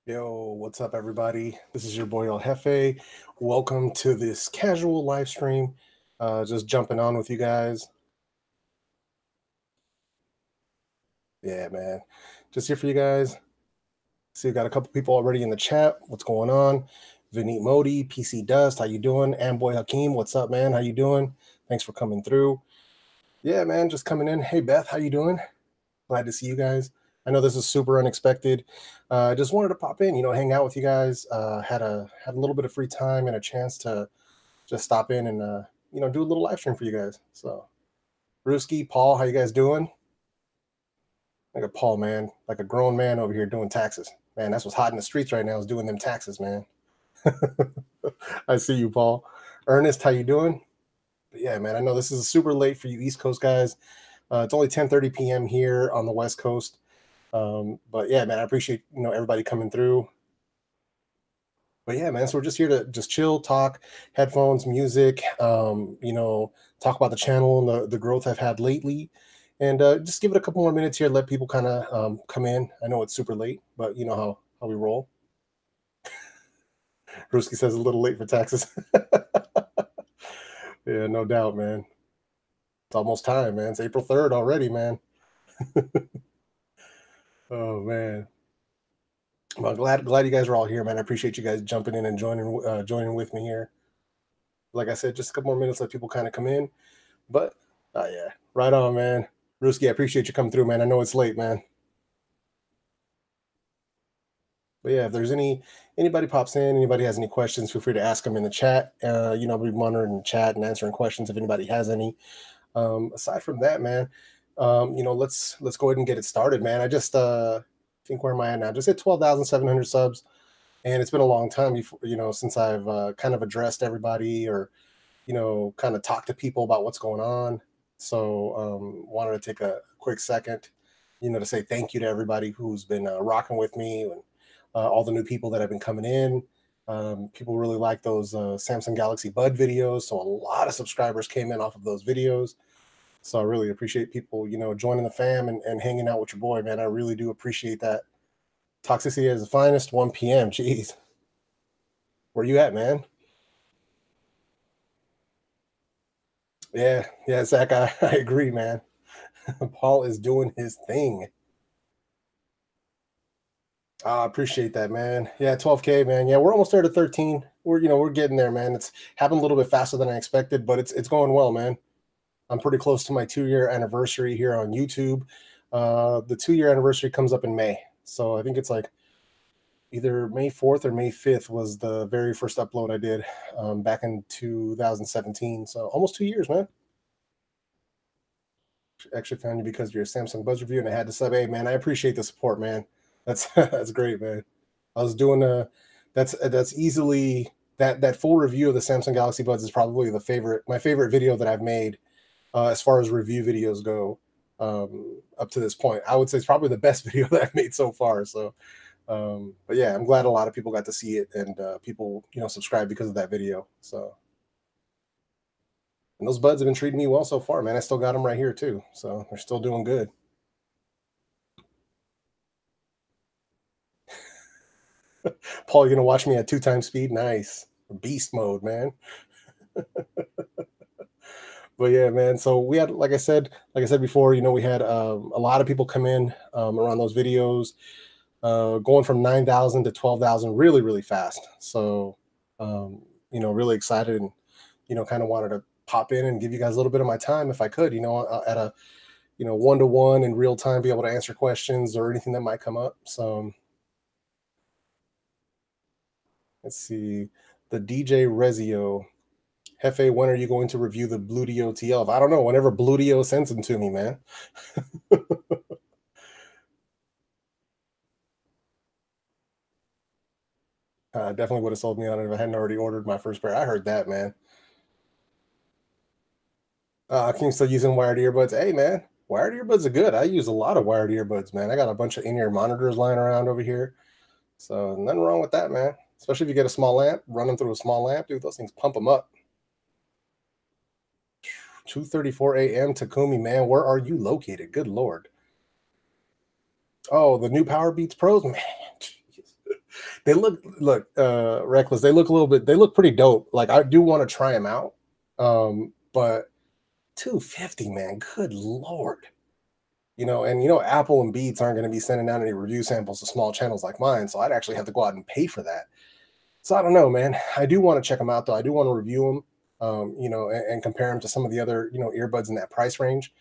Yo, what's up, everybody? This is your boy El Jefe. Welcome to this casual live stream. Just jumping on with you guys. Yeah, man. Just here for you guys. See, we got a couple people already in the chat. What's going on? Vineet Modi, PC Dust, how you doing? Amboy Hakeem, what's up, man? How you doing? Thanks for coming through. Yeah, man, just coming in. Hey, Beth, how you doing? Glad to see you guys. I know this is super unexpected. Just wanted to pop in, hang out with you guys. Had a little bit of free time and a chance to just stop in and do a little live stream for you guys. So, Ruski, Paul, how you guys doing? Like a Paul, man, like a grown man over here doing taxes. Man, that's what's hot in the streets right now is doing them taxes, man. I see you, Paul. Ernest, how you doing? But yeah, man, I know this is super late for you East Coast guys. It's only 10:30 p.m. here on the West Coast. But yeah, man, I appreciate everybody coming through. But yeah, man, so we're just here to just chill, talk, headphones, music, talk about the channel and the growth I've had lately. And just give it a couple more minutes here, let people kind of come in. I know it's super late, but you know how we roll. Ruski says a little late for taxes. Yeah, no doubt, man. It's almost time, man. It's April 3rd already, man. Oh man. Well, glad you guys are all here, man. I appreciate you guys jumping in and joining with me here. Like I said, just a couple more minutes, let people kind of come in. But yeah, right on, man. Ruski, I appreciate you coming through, man. I know it's late, man. But yeah, if there's anybody pops in, anybody has any questions, feel free to ask them in the chat. I'll be monitoring the chat and answering questions if anybody has any. Aside from that, man, let's go ahead and get it started, man. I just think where am I at now? Just hit 12,700 subs, and it's been a long time before, since I've kind of addressed everybody or kind of talk to people about what's going on. So wanted to take a quick second, to say thank you to everybody who's been rocking with me and all the new people that have been coming in. People really like those Samsung Galaxy Bud videos. So a lot of subscribers came in off of those videos. So I really appreciate people, joining the fam and hanging out with your boy, man. I really do appreciate that. Toxicity is the finest, 1 p.m. Jeez. Where you at, man? Yeah, Zach, I agree, man. Paul is doing his thing. I appreciate that, man. Yeah, 12K, man. Yeah, we're almost there to 13. We're getting there, man. It's happened a little bit faster than I expected, but it's going well, man. I'm pretty close to my 2-year anniversary here on YouTube. The 2-year anniversary comes up in May. So I think it's like either May 4th or May 5th was the very first upload I did back in 2017. So almost 2 years, man. Actually found you because you're a Samsung Buzz review and I had to sub. Hey, man, I appreciate the support, man. That's that's great, man. I was doing that's easily that full review of the Samsung Galaxy Buds is probably my favorite video that I've made as far as review videos go up to this point. I would say it's probably the best video that I've made so far. So, but yeah, I'm glad a lot of people got to see it and people subscribe because of that video. So, and those buds have been treating me well so far, man. I still got them right here too, so they're still doing good. Paul, you're gonna watch me at 2 times speed? Nice. Beast mode, man. But yeah, man. So we had, like I said before, we had a lot of people come in around those videos, going from 9,000 to 12,000 really, really fast. So, really excited and, kind of wanted to pop in and give you guys a little bit of my time if I could, at a, one-to-one in real time, be able to answer questions or anything that might come up. So let's see. The DJ Rezio. Hefe, when are you going to review the Bluetio TL? I don't know. Whenever Bluetio sends them to me, man. Definitely would have sold me on it if I hadn't already ordered my first pair. I heard that, man. Can you still using wired earbuds? Hey, man, wired earbuds are good. I use a lot of wired earbuds, man. I got a bunch of in-ear monitors lying around over here. So nothing wrong with that, man. Especially if you get a small lamp, run them through a small lamp, dude, those things pump them up. 2:34 a.m. Takumi, man, where are you located? Good Lord. Oh, the new Power Beats Pros, man. Geez. They look reckless. They look a little bit. They look pretty dope. Like I do want to try them out. But 250, man. Good lord. And Apple and Beats aren't going to be sending out any review samples to small channels like mine, so I'd actually have to go out and pay for that. So I don't know, man. I do want to check them out though. I do want to review them, and compare them to some of the other earbuds in that price range.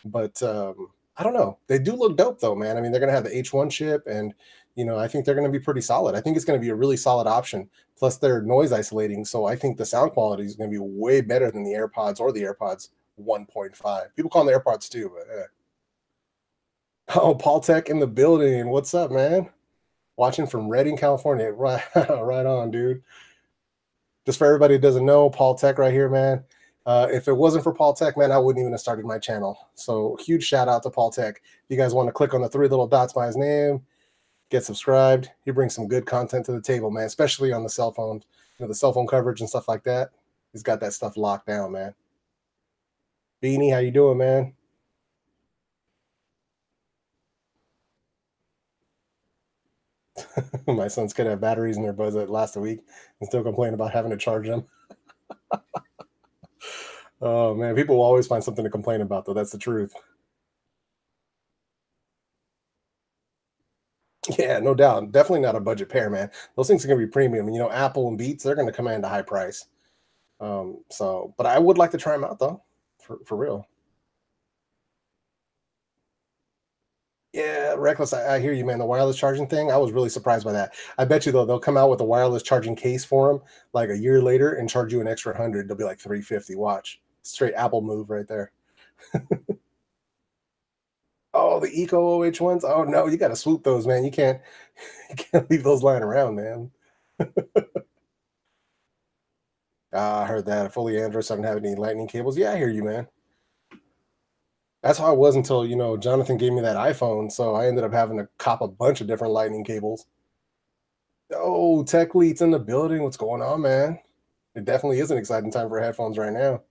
But I don't know. They do look dope though, man. I mean, they're going to have the H1 chip, and I think they're going to be pretty solid. I think it's going to be a really solid option. Plus, they're noise isolating, so I think the sound quality is going to be way better than the AirPods or the AirPods 1.5. People call them the AirPods 2, but Oh, Paul Tech in the building. What's up, man? Watching from Redding, California. Right, right on, dude. Just for everybody who doesn't know, Paul Tech right here, man. If it wasn't for Paul Tech, man, I wouldn't even have started my channel. So huge shout out to Paul Tech. If you guys want to click on the three little dots by his name, get subscribed. He brings some good content to the table, man, especially on the cell phone, the cell phone coverage and stuff like that. He's got that stuff locked down, man. Beanie, how you doing, man? My sons could have batteries in their buds that last a week and still complain about having to charge them. Oh man, people will always find something to complain about, though. That's the truth. Yeah, no doubt. Definitely not a budget pair, man. Those things are gonna be premium. Apple and Beats, they're gonna command a high price. But I would like to try them out though, for real. Yeah, reckless. I hear you, man. The wireless charging thing, I was really surprised by that. I bet you though, they'll come out with a wireless charging case for them like a year later and charge you an extra 100. They'll be like 350. Watch, straight Apple move right there. Oh, the Eco OH ones. Oh no, you got to swoop those, man. You can't, you can't leave those lying around, man. I heard that. Fully Android, so I don't have any lightning cables. Yeah, I hear you, man. That's how I was until Jonathan gave me that iPhone, so I ended up having to cop a bunch of different lightning cables. Oh, Tech Lead's in the building. What's going on, man? It definitely is an exciting time for headphones right now.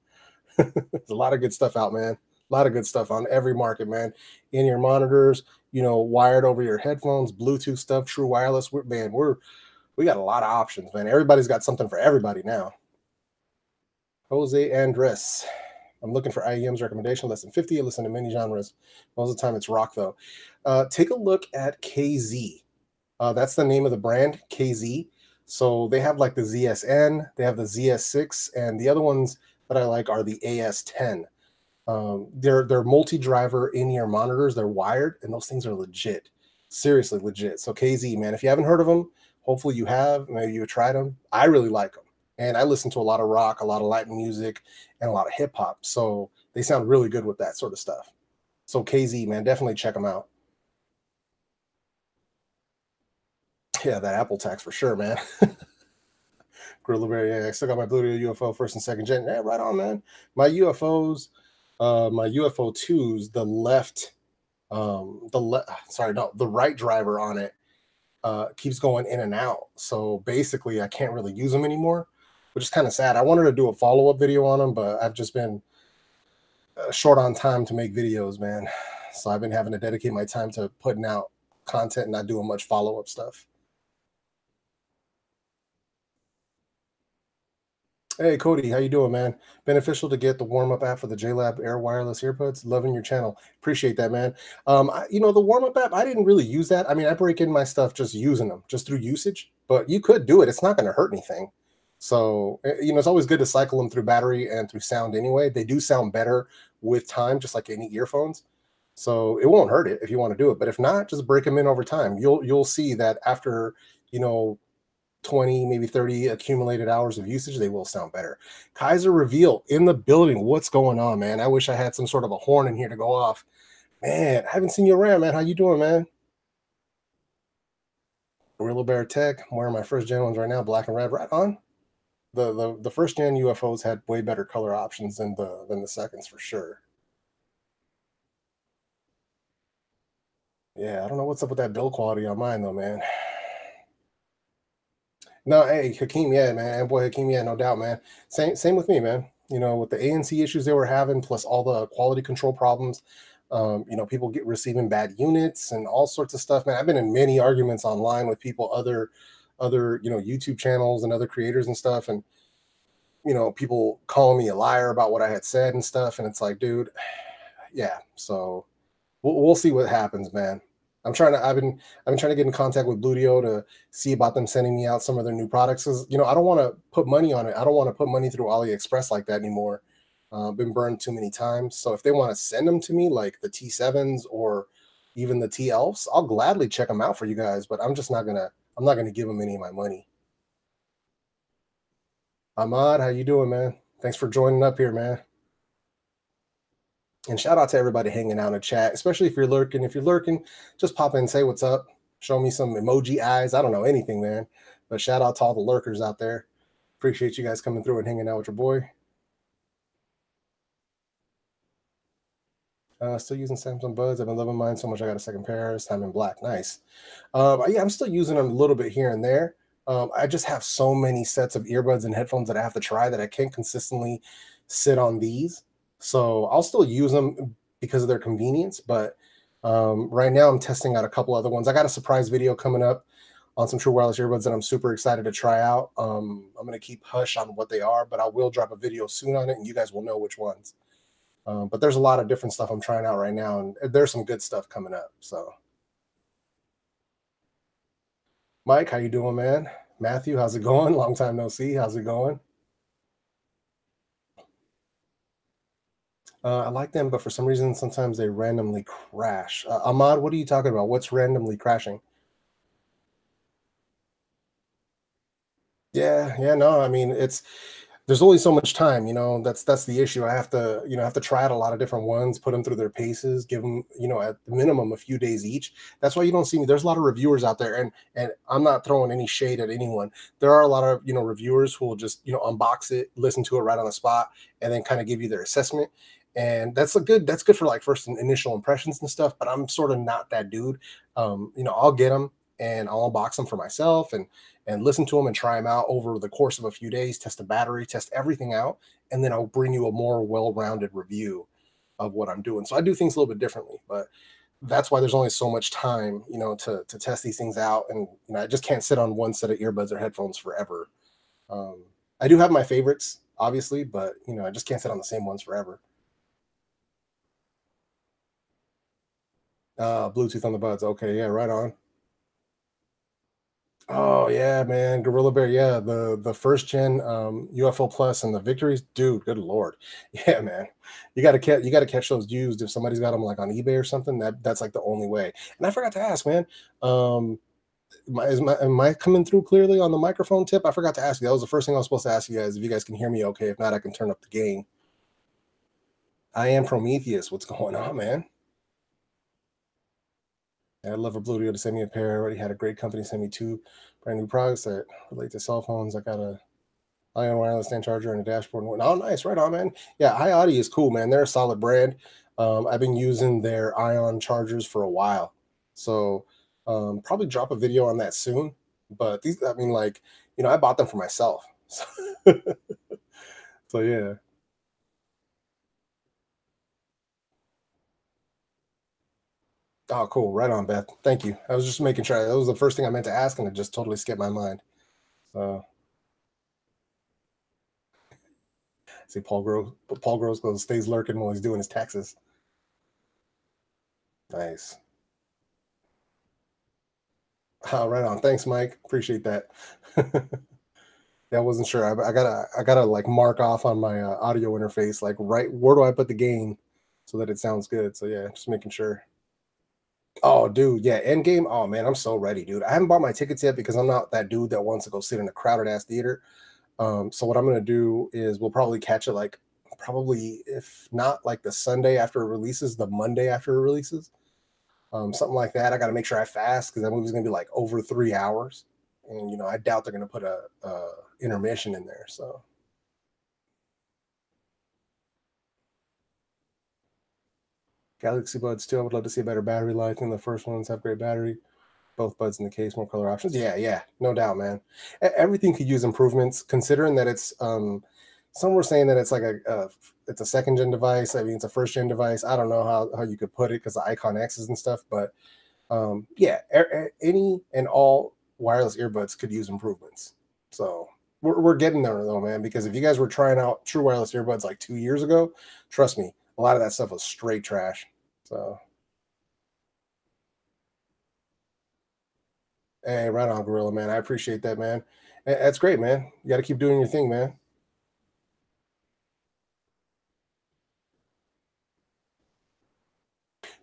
There's a lot of good stuff out, man. A lot of good stuff on every market, man. In your monitors, wired over your headphones, Bluetooth stuff, true wireless. We got a lot of options, man. Everybody's got something for everybody now. Jose Andres. I'm looking for IEM's recommendation. Less than 50. I listen to many genres. Most of the time, it's rock though. Take a look at KZ. That's the name of the brand, KZ. So they have like the ZSN, they have the ZS6, and the other ones that I like are the AS10. They're multi-driver in-ear monitors. They're wired, and those things are legit, seriously legit. So KZ, man, if you haven't heard of them, hopefully you have. Maybe you tried them. I really like them, and I listen to a lot of rock, a lot of Latin music, and a lot of hip hop. So they sound really good with that sort of stuff. So KZ, man, definitely check them out. Yeah, that Apple tax for sure, man. Gorilla Bear, yeah, I still got my Bluetooth UFO first and second gen. Yeah, right on, man. My UFOs, my UFO twos, the right driver on it keeps going in and out. So basically, I can't really use them anymore, which is kind of sad. I wanted to do a follow up video on them, but I've just been short on time to make videos, man. So I've been having to dedicate my time to putting out content and not doing much follow up stuff. Hey Cody, how you doing, man? Beneficial to get the warm up app for the JLab Air wireless earbuds. Loving your channel. Appreciate that, man. The warm up app, I didn't really use that. I mean, I break in my stuff just using them, just through usage. But you could do it. It's not going to hurt anything. So it's always good to cycle them through battery and through sound anyway. They do sound better with time, just like any earphones. So it won't hurt it if you want to do it. But if not, just break them in over time. You'll see that after 20, maybe 30 accumulated hours of usage, they will sound better. Kaiser Reveal in the building. What's going on, man? I wish I had some sort of a horn in here to go off. Man, I haven't seen you around, man. How you doing, man? Gorilla Bear Tech. I'm wearing my first gen ones right now, black and red. Right on. The first gen UFOs had way better color options than the seconds for sure. Yeah, I don't know what's up with that build quality on mine though, man. No, hey, Hakeem, yeah, man. And boy, Hakeem, yeah, no doubt, man. Same with me, man. With the ANC issues they were having, plus all the quality control problems, people receiving bad units and all sorts of stuff, man. I've been in many arguments online with people, other other, YouTube channels and other creators and stuff, and people calling me a liar about what I had said and stuff. And it's like, dude, yeah. So we'll see what happens, man. I've been trying to get in contact with Bluetio to see about them sending me out some of their new products. Cause I don't want to put money on it. I don't want to put money through AliExpress like that anymore. Been burned too many times. So if they want to send them to me, like the T7s or even the T11s, I'll gladly check them out for you guys. But I'm not gonna give them any of my money. Ahmad, how you doing, man? Thanks for joining up here, man. And shout out to everybody hanging out in the chat, especially if you're lurking. If you're lurking, just pop in, say what's up, show me some emoji eyes. I don't know anything, man. But shout out to all the lurkers out there. Appreciate you guys coming through and hanging out with your boy. Still using Samsung Buds. I've been loving mine so much. I got a second pair. This time in black. Nice. Yeah, I'm still using them a little bit here and there. I just have so many sets of earbuds and headphones that I have to try that I can't consistently sit on these. So I'll still use them because of their convenience. But right now I'm testing out a couple other ones. I got a surprise video coming up on some true wireless earbuds that I'm super excited to try out. I'm going to keep hush on what they are, but I will drop a video soon on it, and you guys will know which ones. But there's a lot of different stuff I'm trying out right now, and there's some good stuff coming up. So, Mike, how you doing, man? Matthew, how's it going? Long time no see. How's it going? I like them, but for some reason, sometimes they randomly crash. Ahmad, what are you talking about? What's randomly crashing? Yeah, no, I mean there's only so much time, that's the issue. I have to try out a lot of different ones, put them through their paces, give them, at the minimum a few days each. That's why you don't see me. There's a lot of reviewers out there, and I'm not throwing any shade at anyone. There are a lot of, reviewers who will just, unbox it, listen to it right on the spot, and then kind of give you their assessment. And that's good for like first initial impressions and stuff, but I'm sort of not that dude. I'll get them and I'll unbox them for myself and listen to them and try them out over the course of a few days, test the battery, test everything out, and then I'll bring you a more well-rounded review of what I'm doing. So I do things a little bit differently, but that's why there's only so much time, to test these things out. And I just can't sit on one set of earbuds or headphones forever. I do have my favorites, obviously, but I just can't sit on the same ones forever. Bluetooth on the buds. Okay, yeah, right on. Oh yeah, man, Gorilla Bear. Yeah, the first gen UFO Plus and the Victories, dude. Good lord, yeah, man. You got to catch those used if somebody's got them like on eBay or something. That's like the only way. And I forgot to ask, man. Am I coming through clearly on the microphone tip? I forgot to ask you. That was the first thing I was supposed to ask you guys. If you guys can hear me, okay. If not, I can turn up the gain. I am Prometheus. What's going on, man? I'd love a Bluetooth to send me a pair. I already had a great company send me two brand new products that relate to cell phones. I got a ion wireless stand charger and a dashboard and whatnot. Oh, nice, right on, man. Yeah, iAudi is cool, man. They're a solid brand. I've been using their ion chargers for a while, so probably drop a video on that soon. But these, I mean, like, I bought them for myself. So yeah. Oh, cool. Right on, Beth. Thank you. I was just making sure. That was the first thing I meant to ask, and it just totally skipped my mind. So, see, Paul Gross goes stays lurking while he's doing his taxes. Nice. Oh, right on. Thanks, Mike. Appreciate that. Yeah, I wasn't sure. I gotta like mark off on my audio interface, like right where do I put the gain so that it sounds good. So yeah, just making sure. Oh, dude, yeah, Endgame. Oh man, I'm so ready, dude. I haven't bought my tickets yet because I'm not that dude that wants to go sit in a crowded ass theater. So what I'm gonna do is we'll probably catch it like probably if not like the Sunday after it releases, the Monday after it releases, something like that. I got to make sure I fast because that movie's gonna be like over 3 hours, and I doubt they're gonna put a intermission in there. So Galaxy Buds too. I would love to see a better battery life than the first ones. Have great battery. Both buds in the case, more color options. Yeah, no doubt, man. Everything could use improvements. Considering that it's some were saying that it's like it's a second gen device. I mean, it's a first gen device. I don't know how you could put it because the Icon X's and stuff, but yeah, any and all wireless earbuds could use improvements. So we're getting there though, man. Because if you guys were trying out true wireless earbuds like 2 years ago, trust me, a lot of that stuff was straight trash. So hey, right on, Gorilla, man. I appreciate that, man. That's great, man. You got to keep doing your thing, man.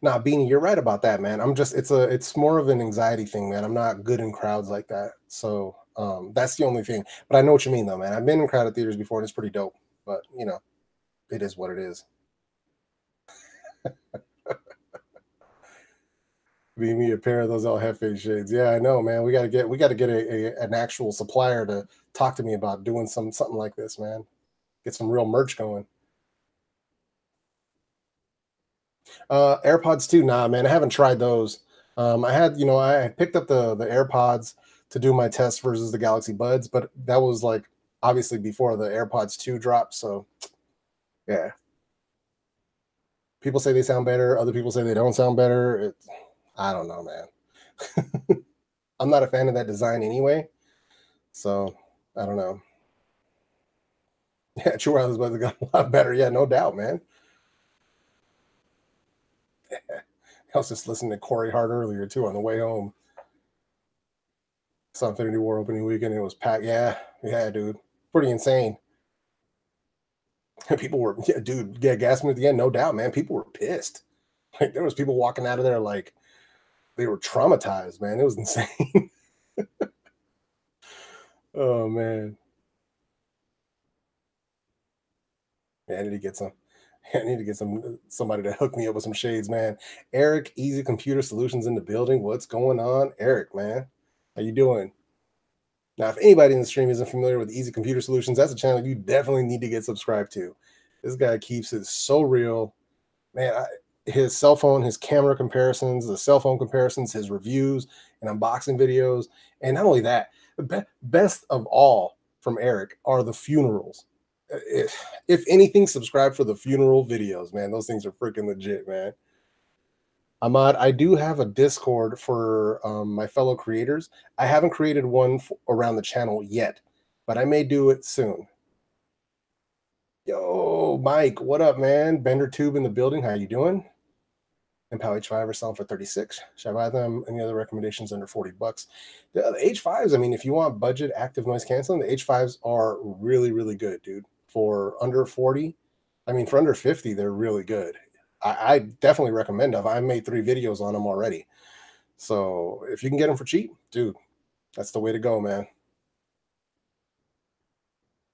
Nah, Beanie, you're right about that, man. It's more of an anxiety thing, man. I'm not good in crowds like that. So that's the only thing. But I know what you mean though, man. I've been in crowded theaters before and it's pretty dope. But it is what it is. Be me a pair of those El Jefe shades. Yeah, I know, man. We gotta get an actual supplier to talk to me about doing something like this, man. Get some real merch going. AirPods too. Nah, man, I haven't tried those. I had picked up the AirPods to do my test versus the Galaxy Buds, but that was like obviously before the AirPods 2 dropped. So yeah, people say they sound better. Other people say they don't sound better. I don't know, man. I'm not a fan of that design anyway. So I don't know. Yeah, True Wireless Buds got a lot better. Yeah, no doubt, man. I was just listening to Corey Hart earlier too on the way home. Saw Infinity War opening weekend. It was packed. Yeah, yeah, dude, pretty insane. People were, yeah, dude, yeah, gassing at the end, no doubt, man. People were pissed. Like there was people walking out of there like they were traumatized, man. It was insane. Oh man, yeah, I need to get some. I need to get somebody to hook me up with some shades, man. Eric, Easy Computer Solutions in the building. What's going on, Eric, man? How you doing? Now, if anybody in the stream isn't familiar with Easy Computer Solutions, that's a channel you definitely need to get subscribed to. This guy keeps it so real, man. His cell phone, his camera comparisons, the cell phone comparisons, his reviews and unboxing videos, and not only that, the best of all from Eric are the funerals. If anything, subscribe for the funeral videos, man. Those things are freaking legit, man. Ahmad, I do have a Discord for my fellow creators. I haven't created one around the channel yet, but I may do it soon. Yo, Mike, what up, man? Bender Tube in the building. How you doing? Impal H5 are selling for 36. Should I buy them? Any other recommendations under 40 bucks? The H5s, I mean, if you want budget active noise canceling, the H5s are really, really good, dude. For under 40, I mean, for under 50, they're really good. I definitely recommend them. I made 3 videos on them already. So if you can get them for cheap, dude, that's the way to go, man.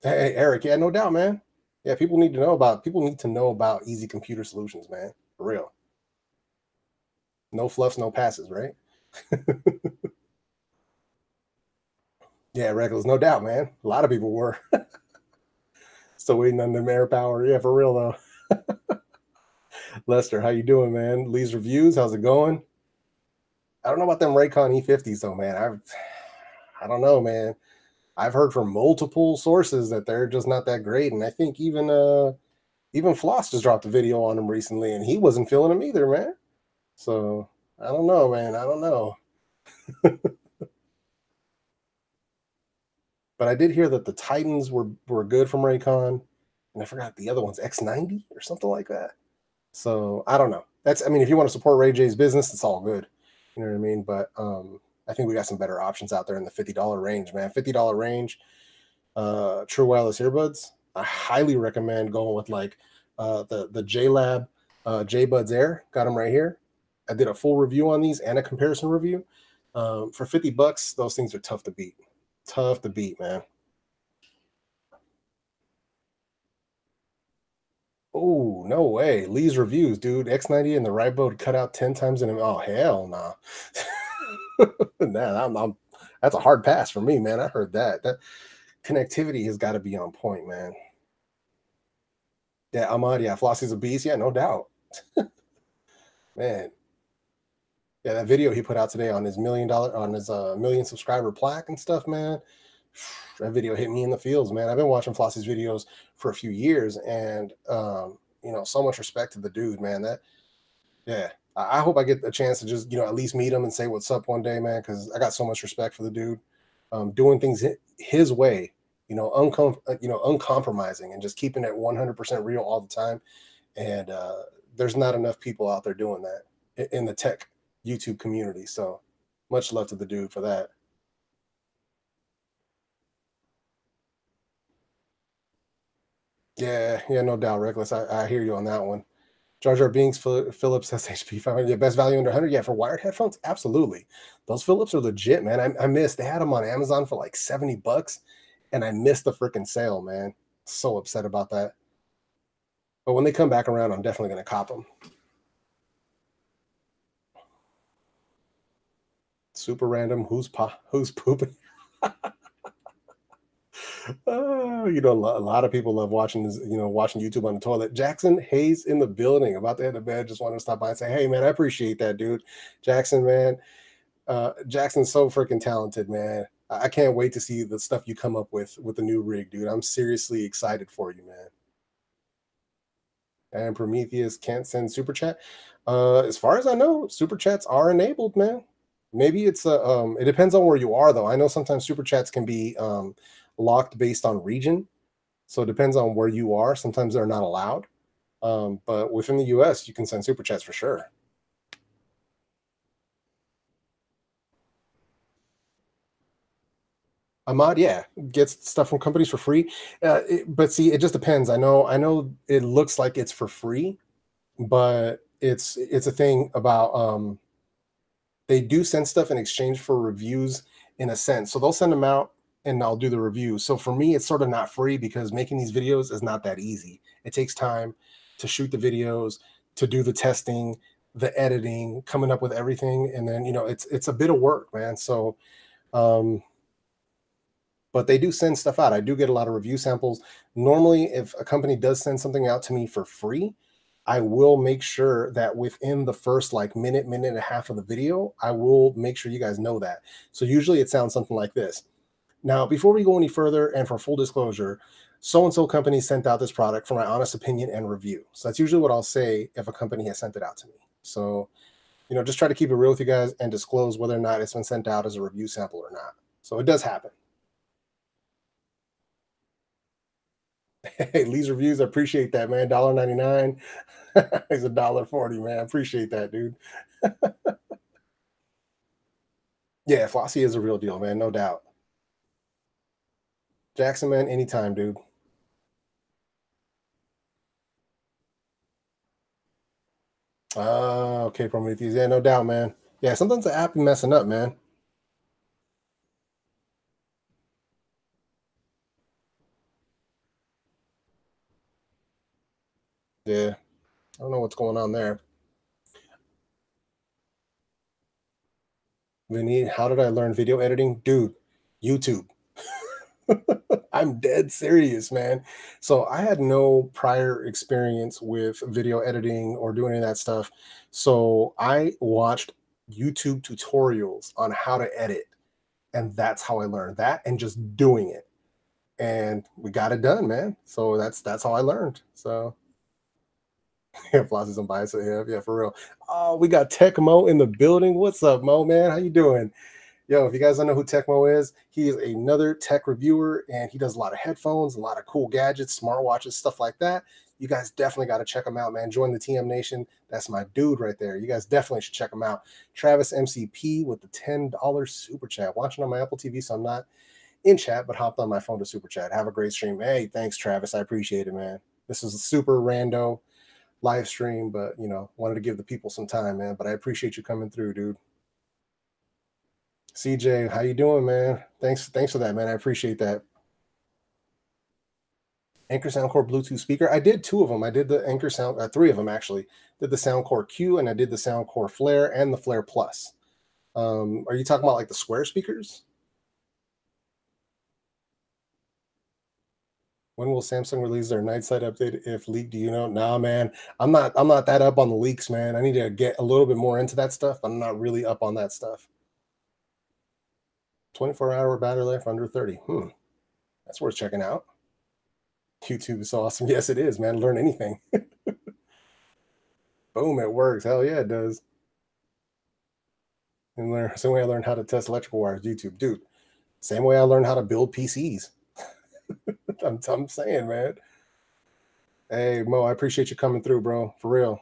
Hey, Eric, yeah, no doubt, man. Yeah, people need to know about Easy Computer Solutions, man. For real. No fluffs, no passes, right? Yeah, reckless, no doubt, man. A lot of people were still waiting on the air power. Yeah, for real though. Lester, how you doing, man? Lee's reviews, how's it going? I don't know about them Raycon E50s though, man. I don't know, man. I've heard from multiple sources that they're just not that great, and I think even Floss just dropped a video on them recently, and he wasn't feeling them either, man. So I don't know, man. I don't know. But I did hear that the Titans were good from Raycon, and I forgot the other one's X90 or something like that. So I don't know. I mean, if you want to support Ray J's business, it's all good. You know what I mean? But I think we got some better options out there in the $50 range, man. $50 range, true wireless earbuds. I highly recommend going with like the JLab JBuds Air. Got them right here. I did a full review on these and a comparison review. For 50 bucks, those things are tough to beat. Tough to beat, man. Oh, no way. Lee's reviews, dude. X90 and the right boat cut out 10 times in a. Oh, hell no. Nah, that's a hard pass for me, man. I heard that. That connectivity has got to be on point, man. Yeah, Ahmad, yeah, Flossie's a beast. Yeah, no doubt. Man. Yeah, that video he put out today on his million subscriber plaque and stuff, man. That video hit me in the feels, man. I've been watching Flossie's videos for a few years, and so much respect to the dude, man. Yeah, I hope I get a chance to just, at least meet him and say what's up one day, man, because I got so much respect for the dude. Doing things his way, uncompromising and just keeping it 100% real all the time. And there's not enough people out there doing that in the tech YouTube community. So much love to the dude for that. Yeah, yeah, no doubt, Reckless. I hear you on that one. Jar Jar Binks, Philips SHP 500. Yeah, best value under 100. Yeah, for wired headphones, absolutely. Those Philips are legit, man. I missed. They had them on Amazon for like $70, and I missed the freaking sale, man. So upset about that. But when they come back around, I'm definitely gonna cop them. Super random. Who's pooping? A lot of people love watching this, watching YouTube on the toilet. Jackson Hayes in the building, about to head to bed. Just wanted to stop by and say, hey, man, I appreciate that, dude. Jackson, man. Jackson's so freaking talented, man. I can't wait to see the stuff you come up with the new rig, dude. I'm seriously excited for you, man. And Prometheus can't send super chat. As far as I know, super chats are enabled, man. Maybe it depends on where you are, though. I know sometimes super chats can be locked based on region, so it depends on where you are. Sometimes they're not allowed, but within the U.S., you can send super chats for sure. Ahmad, yeah, gets stuff from companies for free, but see, it just depends. I know, it looks like it's for free, but it's a thing about they do send stuff in exchange for reviews in a sense. So they'll send them out and I'll do the review. So for me, it's sort of not free because making these videos is not that easy. It takes time to shoot the videos, to do the testing, the editing, coming up with everything, and then it's a bit of work, man. So um but they do send stuff out. I do get a lot of review samples. Normally, if a company does send something out to me for free, I will make sure that within the first like minute and a half of the video, I will make sure you guys know that. So usually it sounds something like this. Now, before we go any further, and for full disclosure, so and so company sent out this product for my honest opinion and review. So that's usually what I'll say if a company has sent it out to me. So, just try to keep it real with you guys and disclose whether or not it's been sent out as a review sample or not. So it does happen. Hey, Lee's reviews, I appreciate that, man. $1.99. It's $1.40, man. I appreciate that, dude. Yeah, Flossie is a real deal, man, no doubt. Jackson, man, anytime, dude. Okay, Prometheus. Yeah, no doubt, man. Yeah, sometimes the app be messing up, man. Yeah, I don't know what's going on there. Vinny, how did I learn video editing? Dude, YouTube. I'm dead serious, man. So I had no prior experience with video editing or doing any of that stuff. So I watched YouTube tutorials on how to edit. And that's how I learned that and just doing it. And we got it done, man. So that's how I learned. So yeah, Flossie's unbiased. So yeah, for real. Oh, we got Tech Mo in the building. What's up, Mo, man? How you doing? Yo, if you guys don't know who Tecmo is, he is another tech reviewer and he does a lot of headphones, a lot of cool gadgets, smartwatches, stuff like that. You guys definitely got to check him out, man. Join the TM Nation. That's my dude right there. You guys definitely should check him out. Travis MCP with the $10 super chat. Watching on my Apple TV, so I'm not in chat, but hopped on my phone to super chat. Have a great stream. Hey, thanks, Travis. I appreciate it, man. This is a super rando live stream, but wanted to give the people some time, man. But I appreciate you coming through, dude. CJ, how you doing, man? Thanks for that, man. I appreciate that. Anchor Soundcore Bluetooth speaker. I did two of them. I did the Anchor Sound, three of them actually. Did the Soundcore Q and I did the Soundcore Flare and the Flare Plus. Are you talking about like the square speakers? When will Samsung release their night side update? If leaked, do you know? Nah, man. I'm not that up on the leaks, man. I need to get a little bit more into that stuff, but I'm not really up on that stuff. 24-hour battery life under 30. That's worth checking out. YouTube is awesome. Yes, it is, man. Learn anything. Boom, it works. Hell yeah, it does. And learn same way I learned how to test electrical wires, YouTube, dude. Same way I learned how to build PCs. I'm saying, man. Hey Mo, I appreciate you coming through, bro. For real.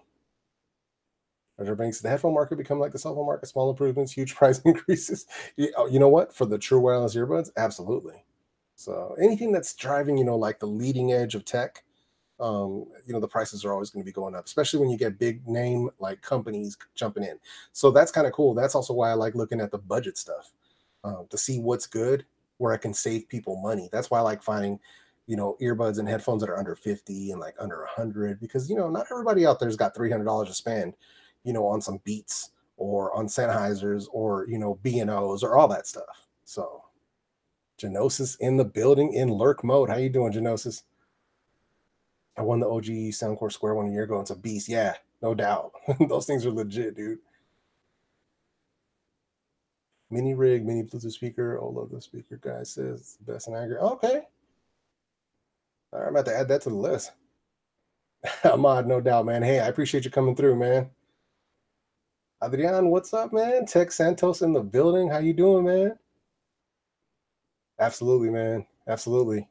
Roger Banks, the headphone market become like the cell phone market, small improvements, huge price increases. You know what? For the true wireless earbuds, absolutely. So anything that's driving, like the leading edge of tech, the prices are always going to be going up, especially when you get big name like companies jumping in. So that's kind of cool. That's also why I like looking at the budget stuff to see what's good, where I can save people money. That's why I like finding, earbuds and headphones that are under 50 and like under 100, because not everybody out there's got $300 to spend, on some Beats or on Sennheisers or B&Os or all that stuff. So Genosis in the building in lurk mode. How you doing, Genosis? I won the OG Soundcore Square one a year ago. It's a beast. Yeah, no doubt. Those things are legit, dude. Mini rig, mini Bluetooth speaker. Oh, love the speaker guy says best in aggregate. Okay. All right, I'm about to add that to the list. Ahmad, no doubt, man. Hey, I appreciate you coming through, man. Adrian, what's up, man? Tech Santos in the building. How you doing, man? Absolutely, man. Absolutely.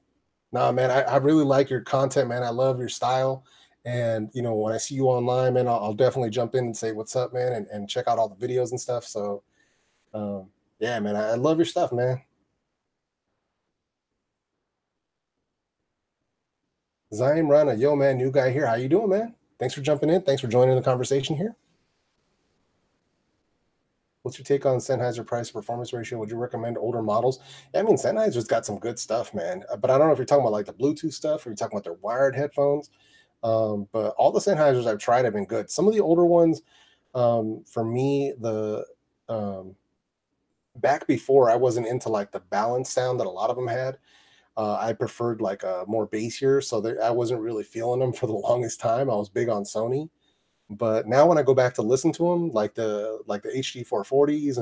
Nah, man, I really like your content, man. I love your style. And, when I see you online, man, I'll definitely jump in and say, what's up, man, and check out all the videos and stuff. So, yeah, man, I love your stuff, man. Zaim Rana, yo, man, new guy here. How you doing, man? Thanks for jumping in. Thanks for joining the conversation here. What's your take on Sennheiser price performance ratio? Would you recommend older models? Yeah, I mean, Sennheiser's got some good stuff, man. But I don't know if you're talking about like the Bluetooth stuff or you're talking about their wired headphones. But all the Sennheisers I've tried have been good. Some of the older ones, for me, the back before I wasn't into like the balance sound that a lot of them had. I preferred like a more bassier, so I wasn't really feeling them for the longest time. I was big on Sony, but now when I go back to listen to them, like the HD 440s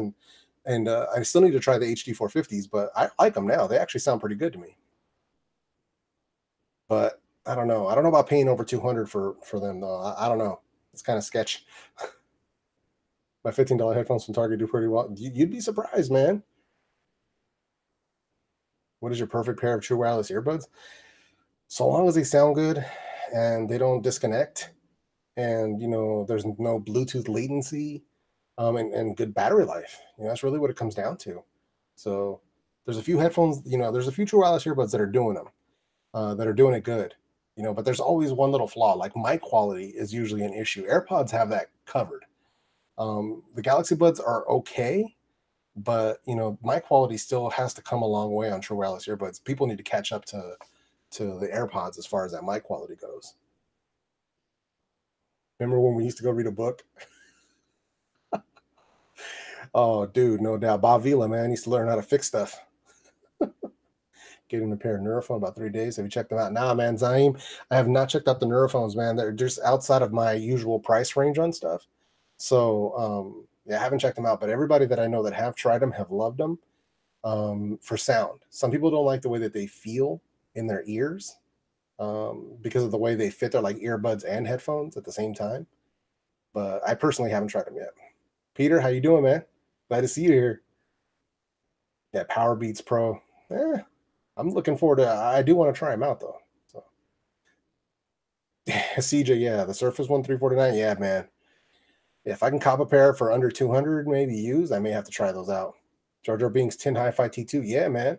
and I still need to try the HD 450s, but I like them now. They actually sound pretty good to me. But I don't know. I don't know about paying over 200 for them though. I don't know. It's kind of sketch. My $15 headphones from Target do pretty well. You'd be surprised, man. What is your perfect pair of true wireless earbuds? So long as they sound good and they don't disconnect, and there's no Bluetooth latency, and good battery life. That's really what it comes down to. So there's a few headphones. There's a few true wireless earbuds that are doing them, that are doing it good. But there's always one little flaw. Like mic quality is usually an issue. AirPods have that covered. The Galaxy Buds are okay, but mic quality still has to come a long way on true wireless earbuds. People need to catch up to the AirPods as far as that mic quality goes. Remember when we used to go read a book? Oh, dude, no doubt. Bob Vila, man, used to learn how to fix stuff. Getting a pair of Neurophone about 3 days. Have you checked them out? Nah, man, Zaim, I have not checked out the Neurophones, man. They're just outside of my usual price range on stuff. So, yeah, I haven't checked them out. But everybody that I know that have tried them have loved them, for sound. Some people don't like the way that they feel in their ears, because of the way they fit. They're like earbuds and headphones at the same time. But I personally haven't tried them yet. Peter, how you doing, man? Glad to see you here. Yeah, Power Beats Pro. I'm looking forward to. I do want to try them out though. So CJ, yeah, the Surface One 349. Yeah, man. Yeah, if I can cop a pair for under 200, maybe used, I may have to try those out. Jar Jar Binks 10 Hi-Fi T2. Yeah, man.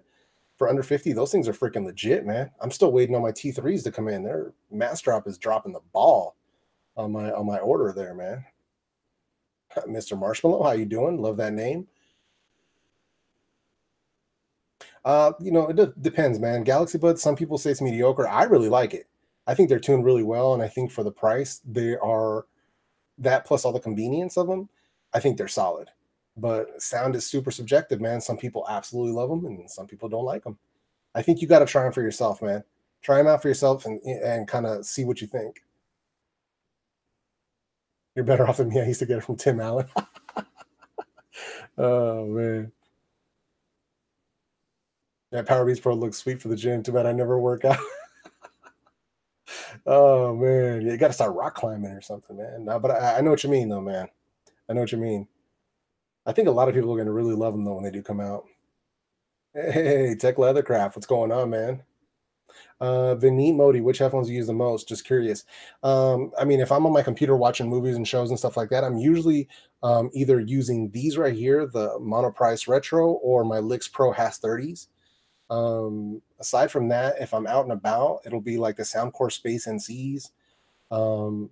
For under 50, those things are freaking legit, man. I'm still waiting on my T3s to come in. Their mass drop is dropping the ball on my order there, man. Mr. Marshmallow, how you doing? Love that name. It depends, man. Galaxy Buds, some people say it's mediocre. I really like it. I think they're tuned really well, and I think for the price, they are that plus all the convenience of them. I think they're solid. But sound is super subjective, man. Some people absolutely love them, and some people don't like them. I think you got to try them for yourself, man. Try them out for yourself and kind of see what you think. You're better off than me. I used to get it from Tim Allen. Oh man, that Power Beats Pro looks sweet for the gym. Too bad I never work out. Oh man, you got to start rock climbing or something, man. No, but I know what you mean, though, man. I know what you mean. I think a lot of people are going to really love them though when they do come out. Hey, Tech Leathercraft, what's going on, man? Vinny Modi, which headphones do you use the most? Just curious. I mean, if I'm on my computer watching movies and shows and stuff like that, I'm usually either using these right here, the Monoprice Retro, or my Lix Pro Has 30s. Aside from that, if I'm out and about, it'll be like the Soundcore Space NCs. Trying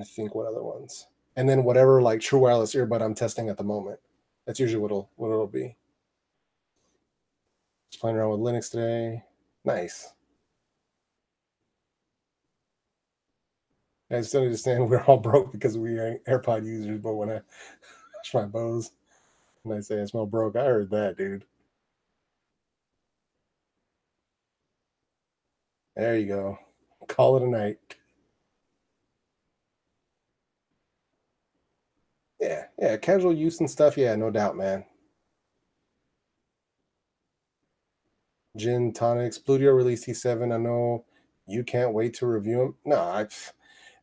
to think what other ones, and then whatever like true wireless earbud I'm testing at the moment. That's usually what it'll be. Just playing around with Linux today. Nice. I still understand we're all broke because we ain't AirPod users, but when I wash my Bose and I say I smell broke, I heard that, dude. There you go. Call it a night. Yeah, yeah, casual use and stuff. Yeah, no doubt, man. Gin tonics, Bluetooth release T7. I know you can't wait to review them. No,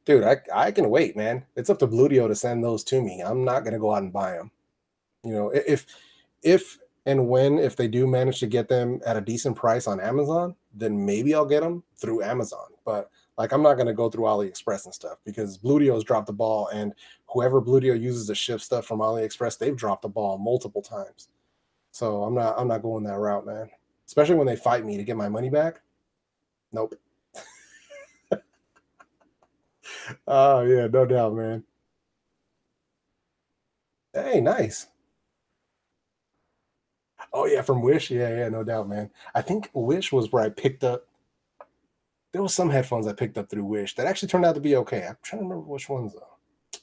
dude, I can wait, man. It's up to Bluetooth to send those to me. I'm not gonna go out and buy them. You know, if and when if they do manage to get them at a decent price on Amazon, then maybe I'll get them through Amazon. But like, I'm not going to go through AliExpress and stuff because Bludio's dropped the ball, and whoever Bludio uses to ship stuff from AliExpress, they've dropped the ball multiple times. So I'm not going that route, man. Especially when they fight me to get my money back. Nope. Oh yeah, no doubt, man. Hey, nice. Oh yeah, from Wish. Yeah, yeah, no doubt, man. I think Wish was where I picked up. There was some headphones I picked up through Wish that actually turned out to be okay. I'm trying to remember which ones though.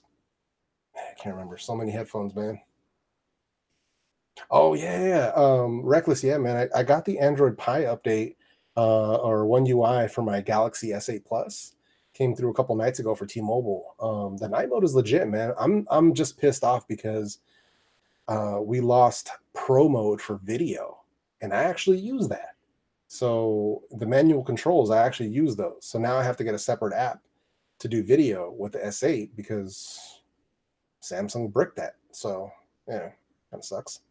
I can't remember. So many headphones, man. Oh yeah, yeah. Reckless, yeah, man. I got the Android Pie update or One UI for my Galaxy S8 Plus. Came through a couple nights ago for T-Mobile. The night mode is legit, man. I'm just pissed off because we lost Pro mode for video, and I actually use that. So the manual controls, I actually use those. So now I have to get a separate app to do video with the S8 because Samsung bricked that. So yeah, kind of sucks.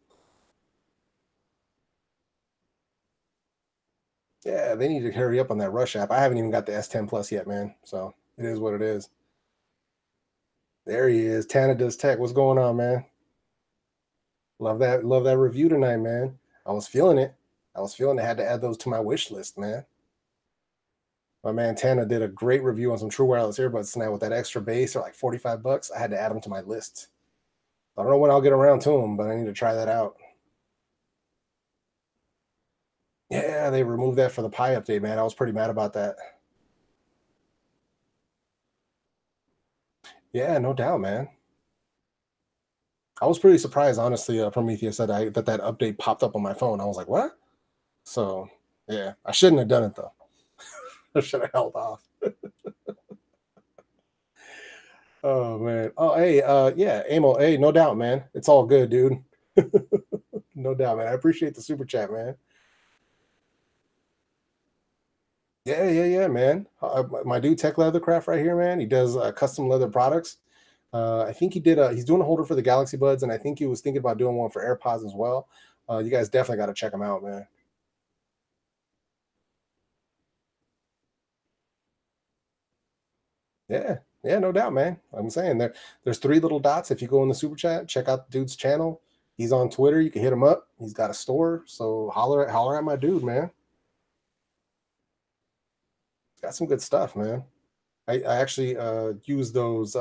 Yeah, they need to hurry up on that Rush app. I haven't even got the S10 Plus yet, man. So it is what it is. There he is. Tana does tech. What's going on, man? Love that review tonight, man. I was feeling it. I was feeling I had to add those to my wish list, man. My man Tana did a great review on some true wireless earbuds tonight with that extra bass. They're like 45 bucks. I had to add them to my list. I don't know when I'll get around to them, but I need to try that out. Yeah, they removed that for the Pi update, man. I was pretty mad about that. Yeah, no doubt, man. I was pretty surprised, honestly. Prometheus said that update popped up on my phone. I was like, what? So yeah, I shouldn't have done it though. I should have held off. Oh man. Oh hey, yeah, Amo. Hey, no doubt, man. It's all good, dude. No doubt, man. I appreciate the super chat, man. Yeah, yeah, yeah, man. My dude Tech Leathercraft right here, man. He does custom leather products. I think he did. He's doing a holder for the Galaxy Buds, and I think he was thinking about doing one for AirPods as well. You guys definitely got to check him out, man. Yeah, yeah, no doubt, man. I'm saying there's three little dots. If you go in the super chat, check out the dude's channel. He's on Twitter. You can hit him up. He's got a store, so holler at my dude, man. He's got some good stuff, man. I actually used those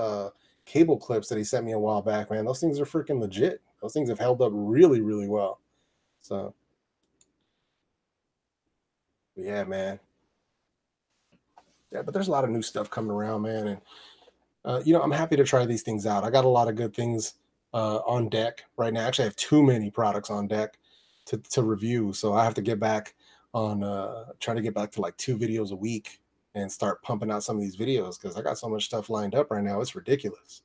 cable clips that he sent me a while back, man. Those things are freaking legit. Those things have held up really, really well. So yeah, man. Yeah, but there's a lot of new stuff coming around, man, and I'm happy to try these things out. I got a lot of good things on deck right now. Actually, I have too many products on deck to review, so I have to get back on trying to get back to like 2 videos a week and start pumping out some of these videos because I got so much stuff lined up right now. It's ridiculous.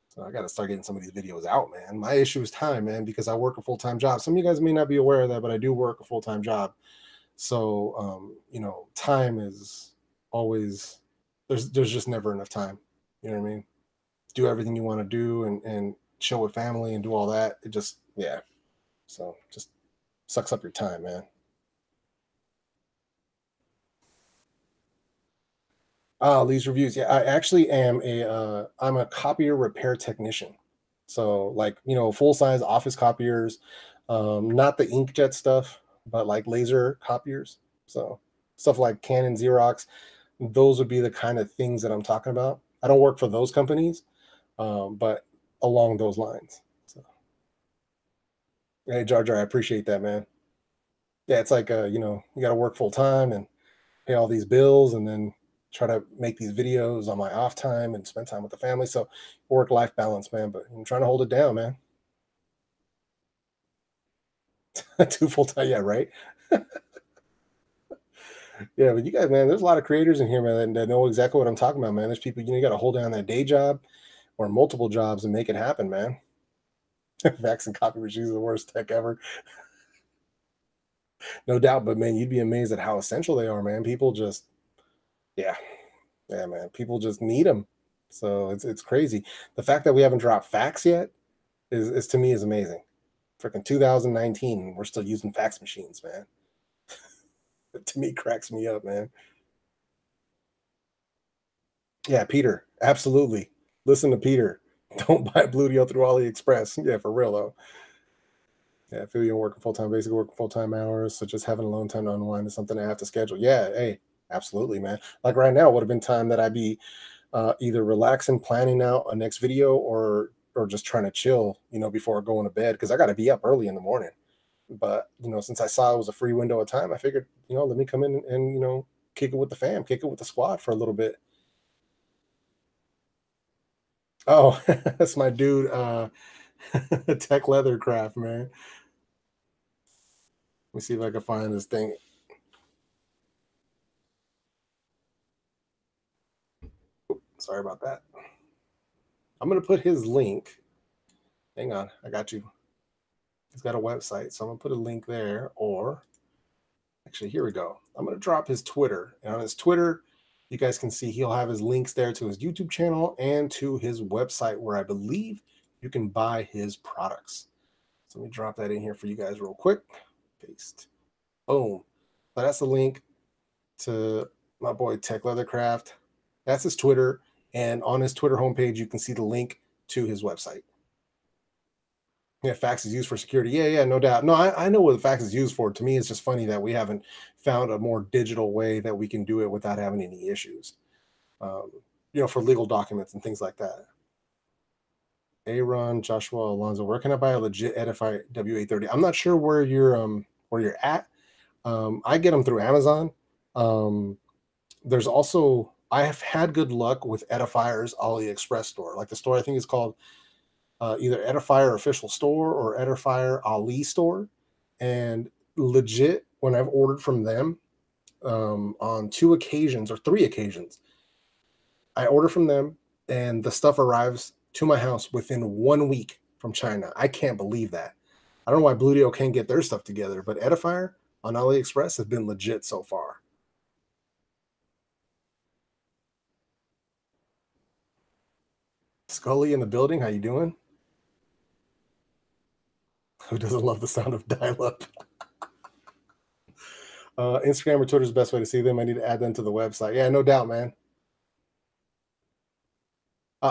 So I got to start getting some of these videos out, man. My issue is time, man, because I work a full time job. Some of you guys may not be aware of that, but I do work a full time job. So time is. always there's just never enough time. You know what I mean? Do everything you want to do and chill with family and do all that. It just yeah. So just sucks up your time, man. Leaves reviews. Yeah, I actually am I'm a copier repair technician. So like, full size office copiers, not the inkjet stuff, but like laser copiers. So stuff like Canon, Xerox, those would be the kind of things that I'm talking about. I don't work for those companies, but along those lines. So hey, Jar Jar, I appreciate that, man. Yeah, it's like you got to work full time and pay all these bills and then try to make these videos on my off time and spend time with the family. So work life balance, man. But I'm trying to hold it down, man. Two full time, yeah, right. Yeah, but you guys, man, there's a lot of creators in here, man, that know exactly what I'm talking about, man. There's people, you got to hold down that day job or multiple jobs and make it happen, man. Vax and copy machines are the worst tech ever, no doubt. But man, you'd be amazed at how essential they are, man. People just, yeah, yeah, man. People just need them. So it's crazy. The fact that we haven't dropped fax yet is to me is amazing. Freaking 2019, we're still using fax machines, man. To me, cracks me up, man. Yeah, Peter, absolutely. Listen to Peter. Don't buy Blue Deal through AliExpress. Yeah, for real though. Yeah, I feel you're working full time, basically working full time hours. So just having alone time to unwind is something I have to schedule. Yeah, hey, absolutely, man. Like right now would have been time that I'd be either relaxing, planning out a next video, or just trying to chill, before going to bed because I got to be up early in the morning. But since I saw it was a free window of time, I figured, let me come in and kick it with the fam, kick it with the squad for a little bit. Oh, that's my dude, Tech Leathercraft, man. Let me see if I can find this thing. Sorry about that. I'm gonna put his link. Hang on, I got you. He's got a website, so I'm gonna put a link there. Or actually, here we go. I'm gonna drop his Twitter, and on his Twitter, you guys can see he'll have his links there to his YouTube channel and to his website, where I believe you can buy his products. So let me drop that in here for you guys real quick. Paste. Boom. So that's the link to my boy Tech Leathercraft. That's his Twitter. And on his Twitter homepage, you can see the link to his website. Yeah, fax is used for security. Yeah, yeah, no doubt. No, I know what the fax is used for. To me, it's just funny that we haven't found a more digital way that we can do it without having any issues. Um, for legal documents and things like that. Aaron, Joshua, Alonzo, where can I buy a legit Edify W830? I'm not sure where you're at. I get them through Amazon. Um, there's also I have had good luck with Edifier's AliExpress store. Like the store I think is called either Edifier Official Store or Edifier Ali Store. And legit, when I've ordered from them on 2 occasions or 3 occasions, I order from them and the stuff arrives to my house within 1 week from China. I can't believe that. I don't know why Blue Deal can't get their stuff together, but Edifier on AliExpress has been legit so far. Scully in the building, how you doing? Who doesn't love the sound of dial-up? Instagram or Twitter is the best way to see them. I need to add them to the website. Yeah, no doubt, man.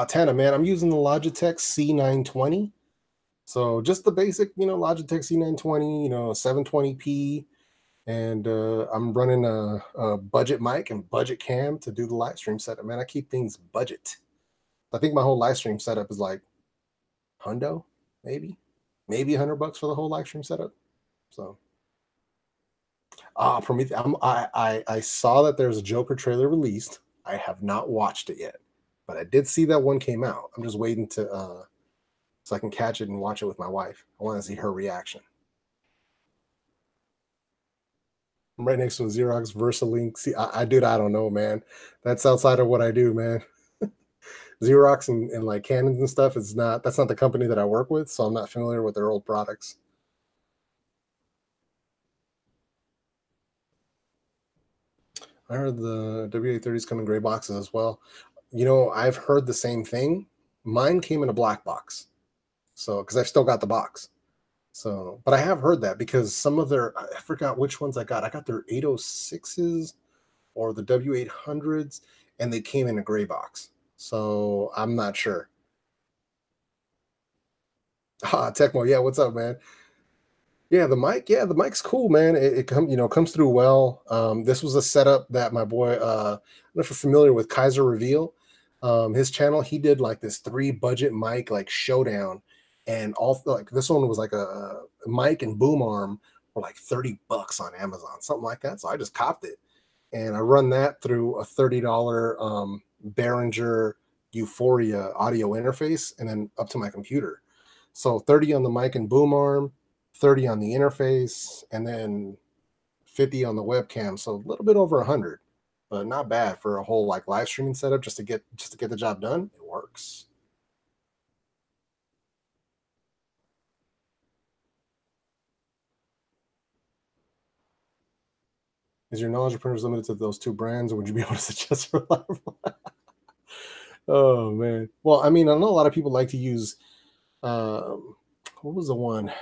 Tana, man, I'm using the Logitech C920. So just the basic, Logitech C920, 720p. And I'm running a budget mic and budget cam to do the live stream setup. Man, I keep things budget. I think my whole live stream setup is like hundo, maybe $100 for the whole live stream setup. So, Prometheus. I saw that there's a Joker trailer released. I have not watched it yet, but I did see that one came out. I'm just waiting to so I can catch it and watch it with my wife. I want to see her reaction. I'm right next to a Xerox VersaLink. See, I don't know, man. That's outside of what I do, man. Xerox and like Canons and stuff is not. That's not the company that I work with, so I'm not familiar with their old products. I heard the WA30s come in gray boxes as well. You know, I've heard the same thing. Mine came in a black box. So, because I've still got the box. So, but I have heard that because some of their, I forgot which ones I got. I got their 806s or the W800s, and they came in a gray box. So I'm not sure. Ah, Tecmo, yeah, what's up, man? Yeah, the mic's cool, man. Comes through well. This was a setup that my boy, I don't know if you're familiar with Kaiser Reveal. His channel, he did like this three budget mic like showdown, and all like this one was like a mic and boom arm for like $30 on Amazon, something like that. So I just copped it, and I run that through a $30 Behringer Euphoria audio interface, and then up to my computer. So 30 on the mic and boom arm, 30 on the interface, and then 50 on the webcam. So a little bit over 100, but not bad for a whole like live streaming setup just to get the job done. It works. Is your knowledge of printers limited to those two brands, or would you be able to suggest reliable? Oh man. Well, I mean, I know a lot of people like to use what was the one?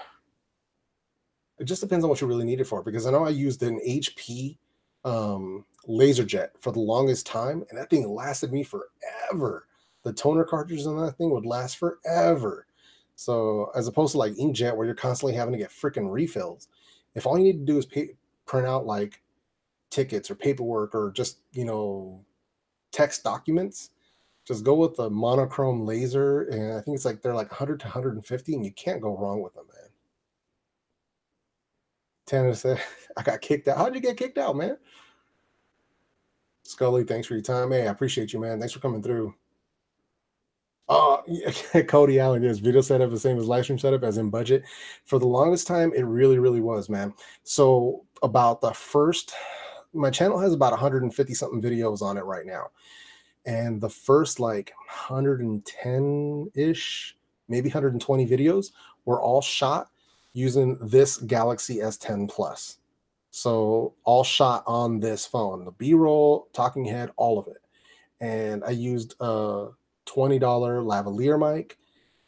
It just depends on what you really need it for. Because I know I used an HP LaserJet for the longest time, and that thing lasted me forever. The toner cartridges on that thing would last forever. So as opposed to like inkjet, where you're constantly having to get freaking refills, if all you need to do is print out like tickets or paperwork or just text documents, just go with the monochrome laser, and I think it's like they're like 100 to 150, and you can't go wrong with them, man. Tanner said, I got kicked out. How'd you get kicked out, man? Scully, thanks for your time. Hey, I appreciate you, man. Thanks for coming through. Oh, yeah. Cody Allen, yes, video setup the same as live stream setup, as in budget. For the longest time, it really, really was, man. So about the first, my channel has about 150 something videos on it right now. And the first like 110-ish, maybe 120 videos were all shot using this Galaxy S10 Plus. So all shot on this phone, the B-roll, talking head, all of it. And I used a $20 lavalier mic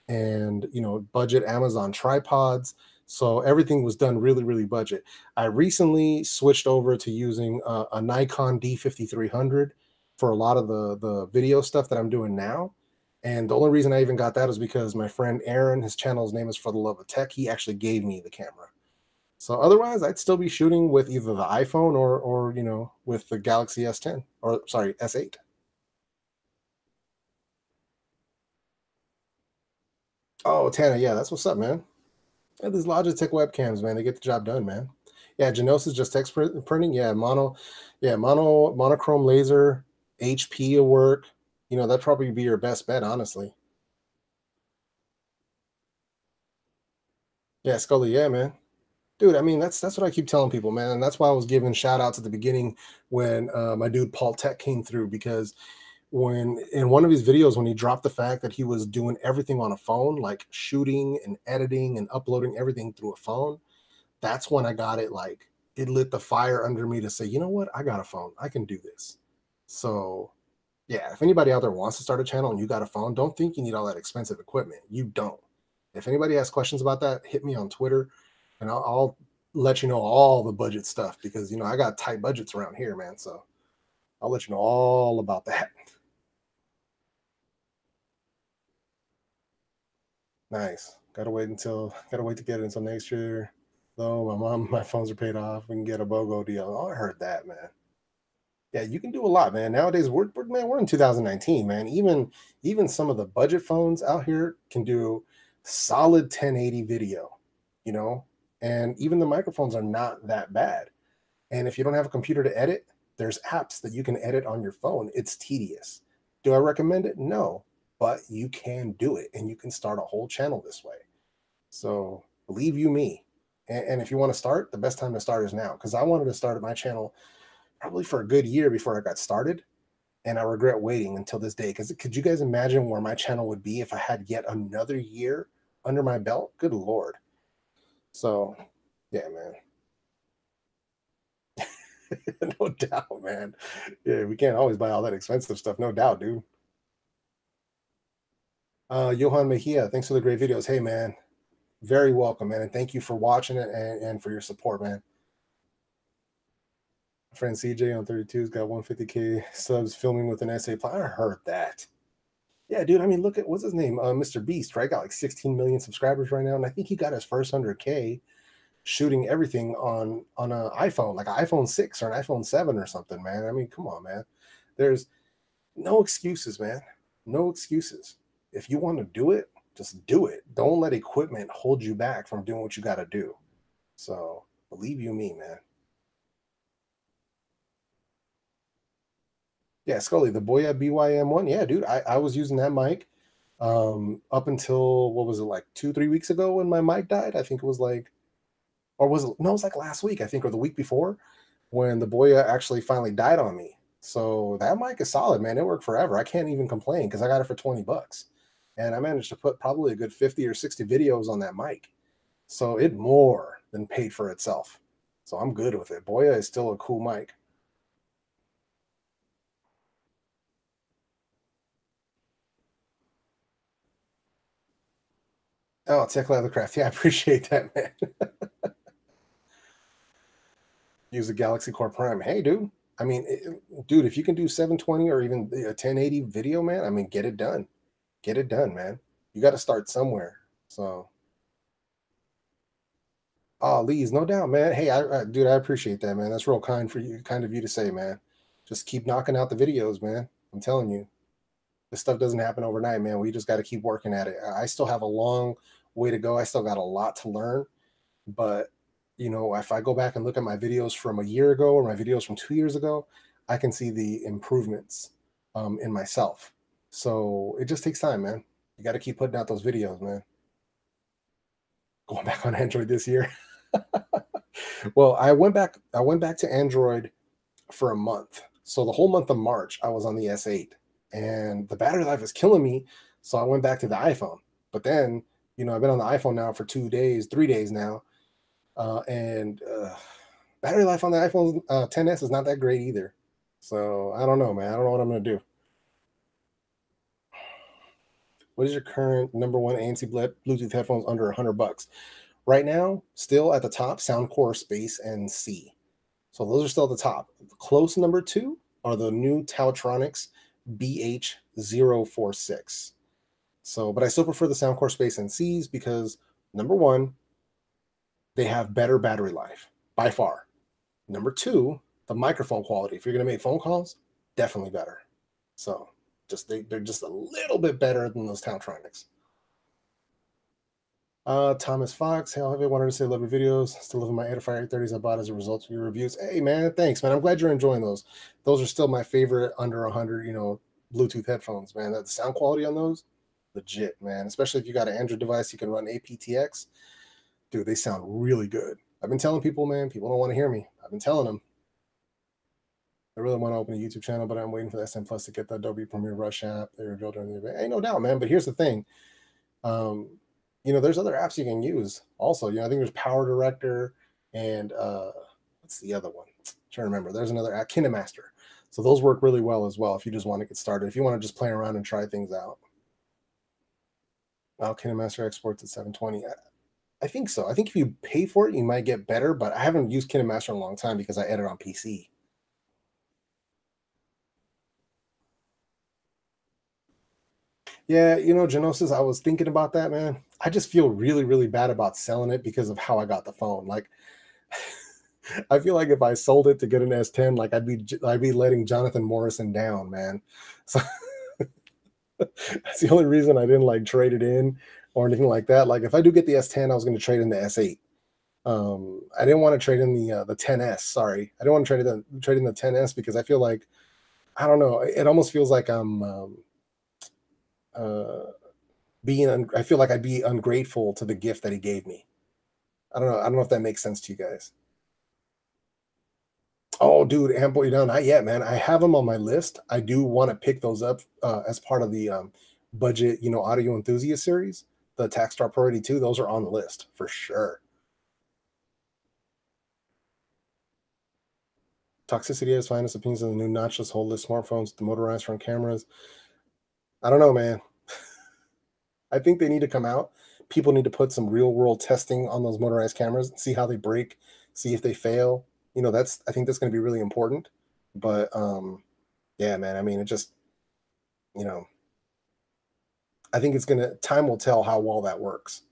and budget Amazon tripods. So everything was done really, really budget. I recently switched over to using a Nikon D5300 for a lot of the video stuff that I'm doing now. And the only reason I even got that is because my friend Aaron, his channel's name is For the Love of Tech. He actually gave me the camera. So otherwise, I'd still be shooting with either the iPhone or with the Galaxy S10, or sorry, S8. Oh, Tana, yeah, that's what's up, man. Yeah, these Logitech webcams, man, they get the job done, man. Yeah, Genesis just text printing. Monochrome laser, HP will work. That'd probably be your best bet, honestly. Yeah, Scully, yeah, man. Dude, I mean, that's what I keep telling people, man. And that's why I was giving shout outs at the beginning when my dude Paul Tech came through, because when in one of his videos, when he dropped the fact that he was doing everything on a phone, like shooting and editing and uploading everything through a phone, that's when I got it. Like, it lit the fire under me to say, you know what, I got a phone, I can do this. So yeah, if anybody out there wants to start a channel and you got a phone, don't think you need all that expensive equipment. You don't. If anybody has questions about that, hit me on Twitter, and I'll let you know all the budget stuff, because I got tight budgets around here, man. So I'll let you know all about that. Nice. Gotta wait to get it until next year. Though my phones are paid off, we can get a BOGO deal. Oh, I heard that, man. Yeah, you can do a lot, man. Nowadays, we're in 2019, man. Even some of the budget phones out here can do solid 1080 video, you know, and even the microphones are not that bad. And if you don't have a computer to edit, there's apps that you can edit on your phone. It's tedious. Do I recommend it? No, but you can do it, and you can start a whole channel this way. So believe you me. And if you want to start, the best time to start is now, because I wanted to start my channel probably for a good year before I got started. And I regret waiting until this day. Because could you guys imagine where my channel would be if I had yet another year under my belt? Good Lord. So, yeah, man. No doubt, man. Yeah, we can't always buy all that expensive stuff. No doubt, dude. Johan Mejia, thanks for the great videos. Hey, man, very welcome, man. And thank you for watching it and for your support, man. My friend CJ on 32's got 150K subs filming with an SA plan. I heard that. Yeah, dude. I mean, look at what's his name? Mr. Beast, right? Got like 16 million subscribers right now. And I think he got his first 100K shooting everything on an iPhone, like an iPhone 6 or an iPhone 7 or something, man. I mean, come on, man. There's no excuses, man. No excuses. If you want to do it, just do it. Don't let equipment hold you back from doing what you got to do. So believe you me, man. Yeah, Scully, the Boya BYM1. Yeah, dude, I was using that mic up until what was it, like 2, 3 weeks ago when my mic died. I think it was like, or was it, no, it was like last week, I think, or the week before when the Boya actually finally died on me. So that mic is solid, man. It worked forever. I can't even complain because I got it for 20 bucks. And I managed to put probably a good 50 or 60 videos on that mic. So it more than paid for itself. So I'm good with it. Boya is still a cool mic. Oh, Tech Leathercraft. Yeah, I appreciate that, man. Use the Galaxy Core Prime. Hey, dude. I mean, dude, if you can do 720 or even a 1080 video, man, I mean, get it done. Get it done, man. You got to start somewhere. So, oh, Lee's, no doubt, man. Hey, dude, I appreciate that, man. That's real kind of you to say, man. Just keep knocking out the videos, man. I'm telling you, this stuff doesn't happen overnight, man. We just got to keep working at it. I still have a long way to go. I still got a lot to learn, but if I go back and look at my videos from a year ago or my videos from 2 years ago, I can see the improvements in myself. So it just takes time, man. You got to keep putting out those videos, man. Going back on Android this year. Well, I went back to Android for a month. So the whole month of March, I was on the S8 and the battery life was killing me. So I went back to the iPhone. But then, I've been on the iPhone now for 2 days, 3 days now. And battery life on the iPhone 10s is not that great either. So I don't know, man. I don't know what I'm going to do. What is your current number one ANC Bluetooth headphones under $100? Right now, still at the top, Soundcore Space and C. So those are still at the top. Close number two are the new Tautronics BH046. So, but I still prefer the Soundcore Space and C's because number one, they have better battery life by far. Number two, the microphone quality. If you're going to make phone calls, definitely better. So, they're just a little bit better than those Tautronics. Thomas Fox, hey, I wanted to say love your videos. Still living my Edifier 830s I bought as a result of your reviews. Hey man, thanks, man. I'm glad you're enjoying those. Those are still my favorite under 100, Bluetooth headphones, man. The sound quality on those, legit, man. Especially if you got an Android device, you can run aptX. Dude, they sound really good. I've been telling people, man, people don't want to hear me. I've been telling them. I really want to open a YouTube channel, but I'm waiting for the SM Plus to get the Adobe Premiere Rush app. They revealed during the event. Hey, no doubt, man. But here's the thing. Um, there's other apps you can use also. I think there's Power Director and what's the other one? I'm trying to remember. There's another app, KineMaster. So those work really well as well if you just want to get started. If you want to just play around and try things out. Now KineMaster exports at 720. I think so. I think if you pay for it, you might get better, but I haven't used KineMaster in a long time because I edit on PC. Yeah, Genosis, I was thinking about that, man. I just feel really, really bad about selling it because of how I got the phone. Like, I feel like if I sold it to get an S10, like I'd be letting Jonathan Morrison down, man. So that's the only reason I didn't like trade it in or anything like that. Like if I do get the S10, I was going to trade in the S8. I didn't want to trade in the 10s. Sorry, I didn't want to trade in the 10s because I feel like I don't know. It almost feels like I'm uh, I feel like I'd be ungrateful to the gift that he gave me. I don't know. I don't know if that makes sense to you guys. Oh, dude, Amp Boy Down, not yet, man. I have them on my list. I do want to pick those up as part of the budget, audio enthusiast series. The Tackstar Priority 2, those are on the list for sure. Toxicity has finest opinions on the new notchless, holeless smartphones with the motorized front cameras. I don't know, man. I think they need to come out. People need to put some real world testing on those motorized cameras, see how they break, see if they fail. That's I think that's going to be really important. But yeah, man. I mean, it just you know, I think it's gonna time will tell how well that works.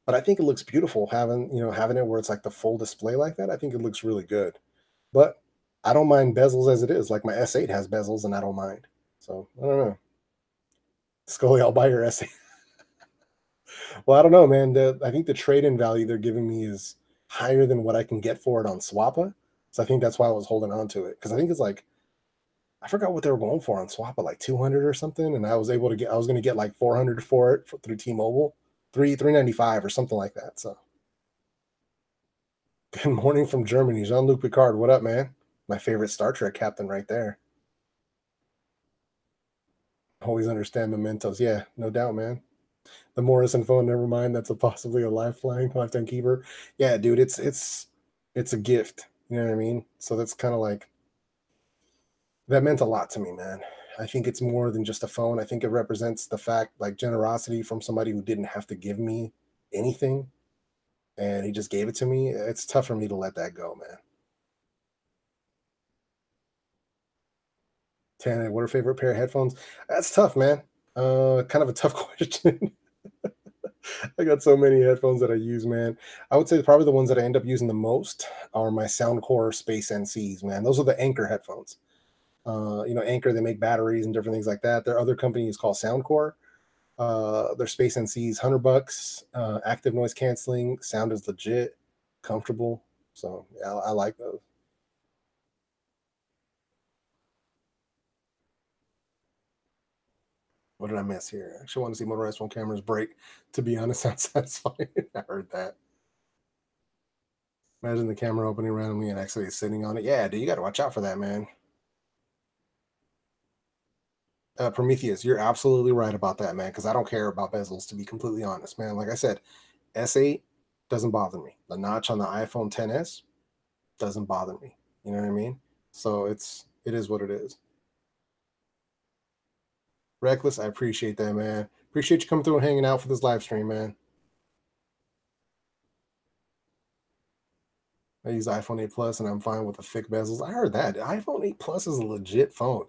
But I think it looks beautiful having it where it's like the full display like that. I think it looks really good. But I don't mind bezels as it is. Like my S8 has bezels, and I don't mind. So I don't know. Scully, I'll buy your S8. Well, I don't know, man. I think the trade-in value they're giving me is higher than what I can get for it on Swappa. So I think that's why I was holding on to it because I think it's like I forgot what they were going for on Swappa, like 200 or something, and I was going to get like 400 for it through T-Mobile, 395 or something like that. So good morning from Germany, Jean-Luc Picard. What up, man? My favorite Star Trek captain right there. Always understand mementos. Yeah, no doubt, man. The Morrison phone, never mind. That's possibly a lifetime keeper. Yeah, dude, it's a gift. You know what I mean? So that's kind of like that meant a lot to me, man. I think it's more than just a phone. I think it represents the fact like generosity from somebody who didn't have to give me anything and he just gave it to me. It's tough for me to let that go, man. Tana, what are favorite pair of headphones? That's tough, man. Kind of a tough question. I got so many headphones that I use, man. I would say probably the ones that I end up using the most are my Soundcore Space NCs, man. Those are the Anchor headphones. Anchor, they make batteries and different things like that. Their other company is called Soundcore. Their Space NCs, $100, active noise canceling, sound is legit, comfortable. So yeah, I like those. What did I miss here? I actually want to see motorized phone cameras break. To be honest, sounds satisfying. I heard that. Imagine the camera opening randomly and actually sitting on it. Yeah, dude, you got to watch out for that, man. Prometheus, you're absolutely right about that, man. Because I don't care about bezels, to be completely honest, man. Like I said, S8 doesn't bother me. The notch on the iPhone 10s doesn't bother me. You know what I mean? So it is what it is. Reckless, I appreciate that, man. Appreciate you coming through and hanging out for this live stream, man. I use iPhone 8 Plus and I'm fine with the thick bezels. I heard that. The iPhone 8 Plus is a legit phone.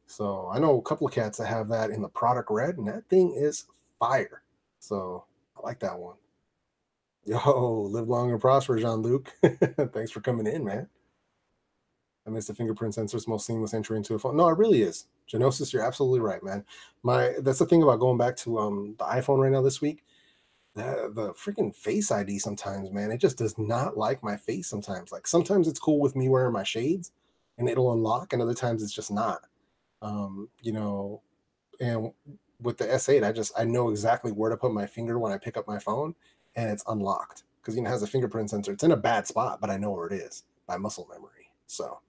So I know a couple of cats that have that in the product red, and that thing is fire. So I like that one. Yo, live long and prosper, Jean Luc. Thanks for coming in, man. I miss the fingerprint sensor's most seamless entry into a phone. No, it really is. Genosis, you're absolutely right, man. That's the thing about going back to the iPhone right now this week. The freaking Face ID sometimes, man, it just does not like my face sometimes. Like sometimes it's cool with me wearing my shades and it'll unlock, and other times it's just not. Um, you know, and with the S8, I know exactly where to put my finger when I pick up my phone, and it's unlocked because it has a fingerprint sensor. It's in a bad spot, but I know where it is by muscle memory. So,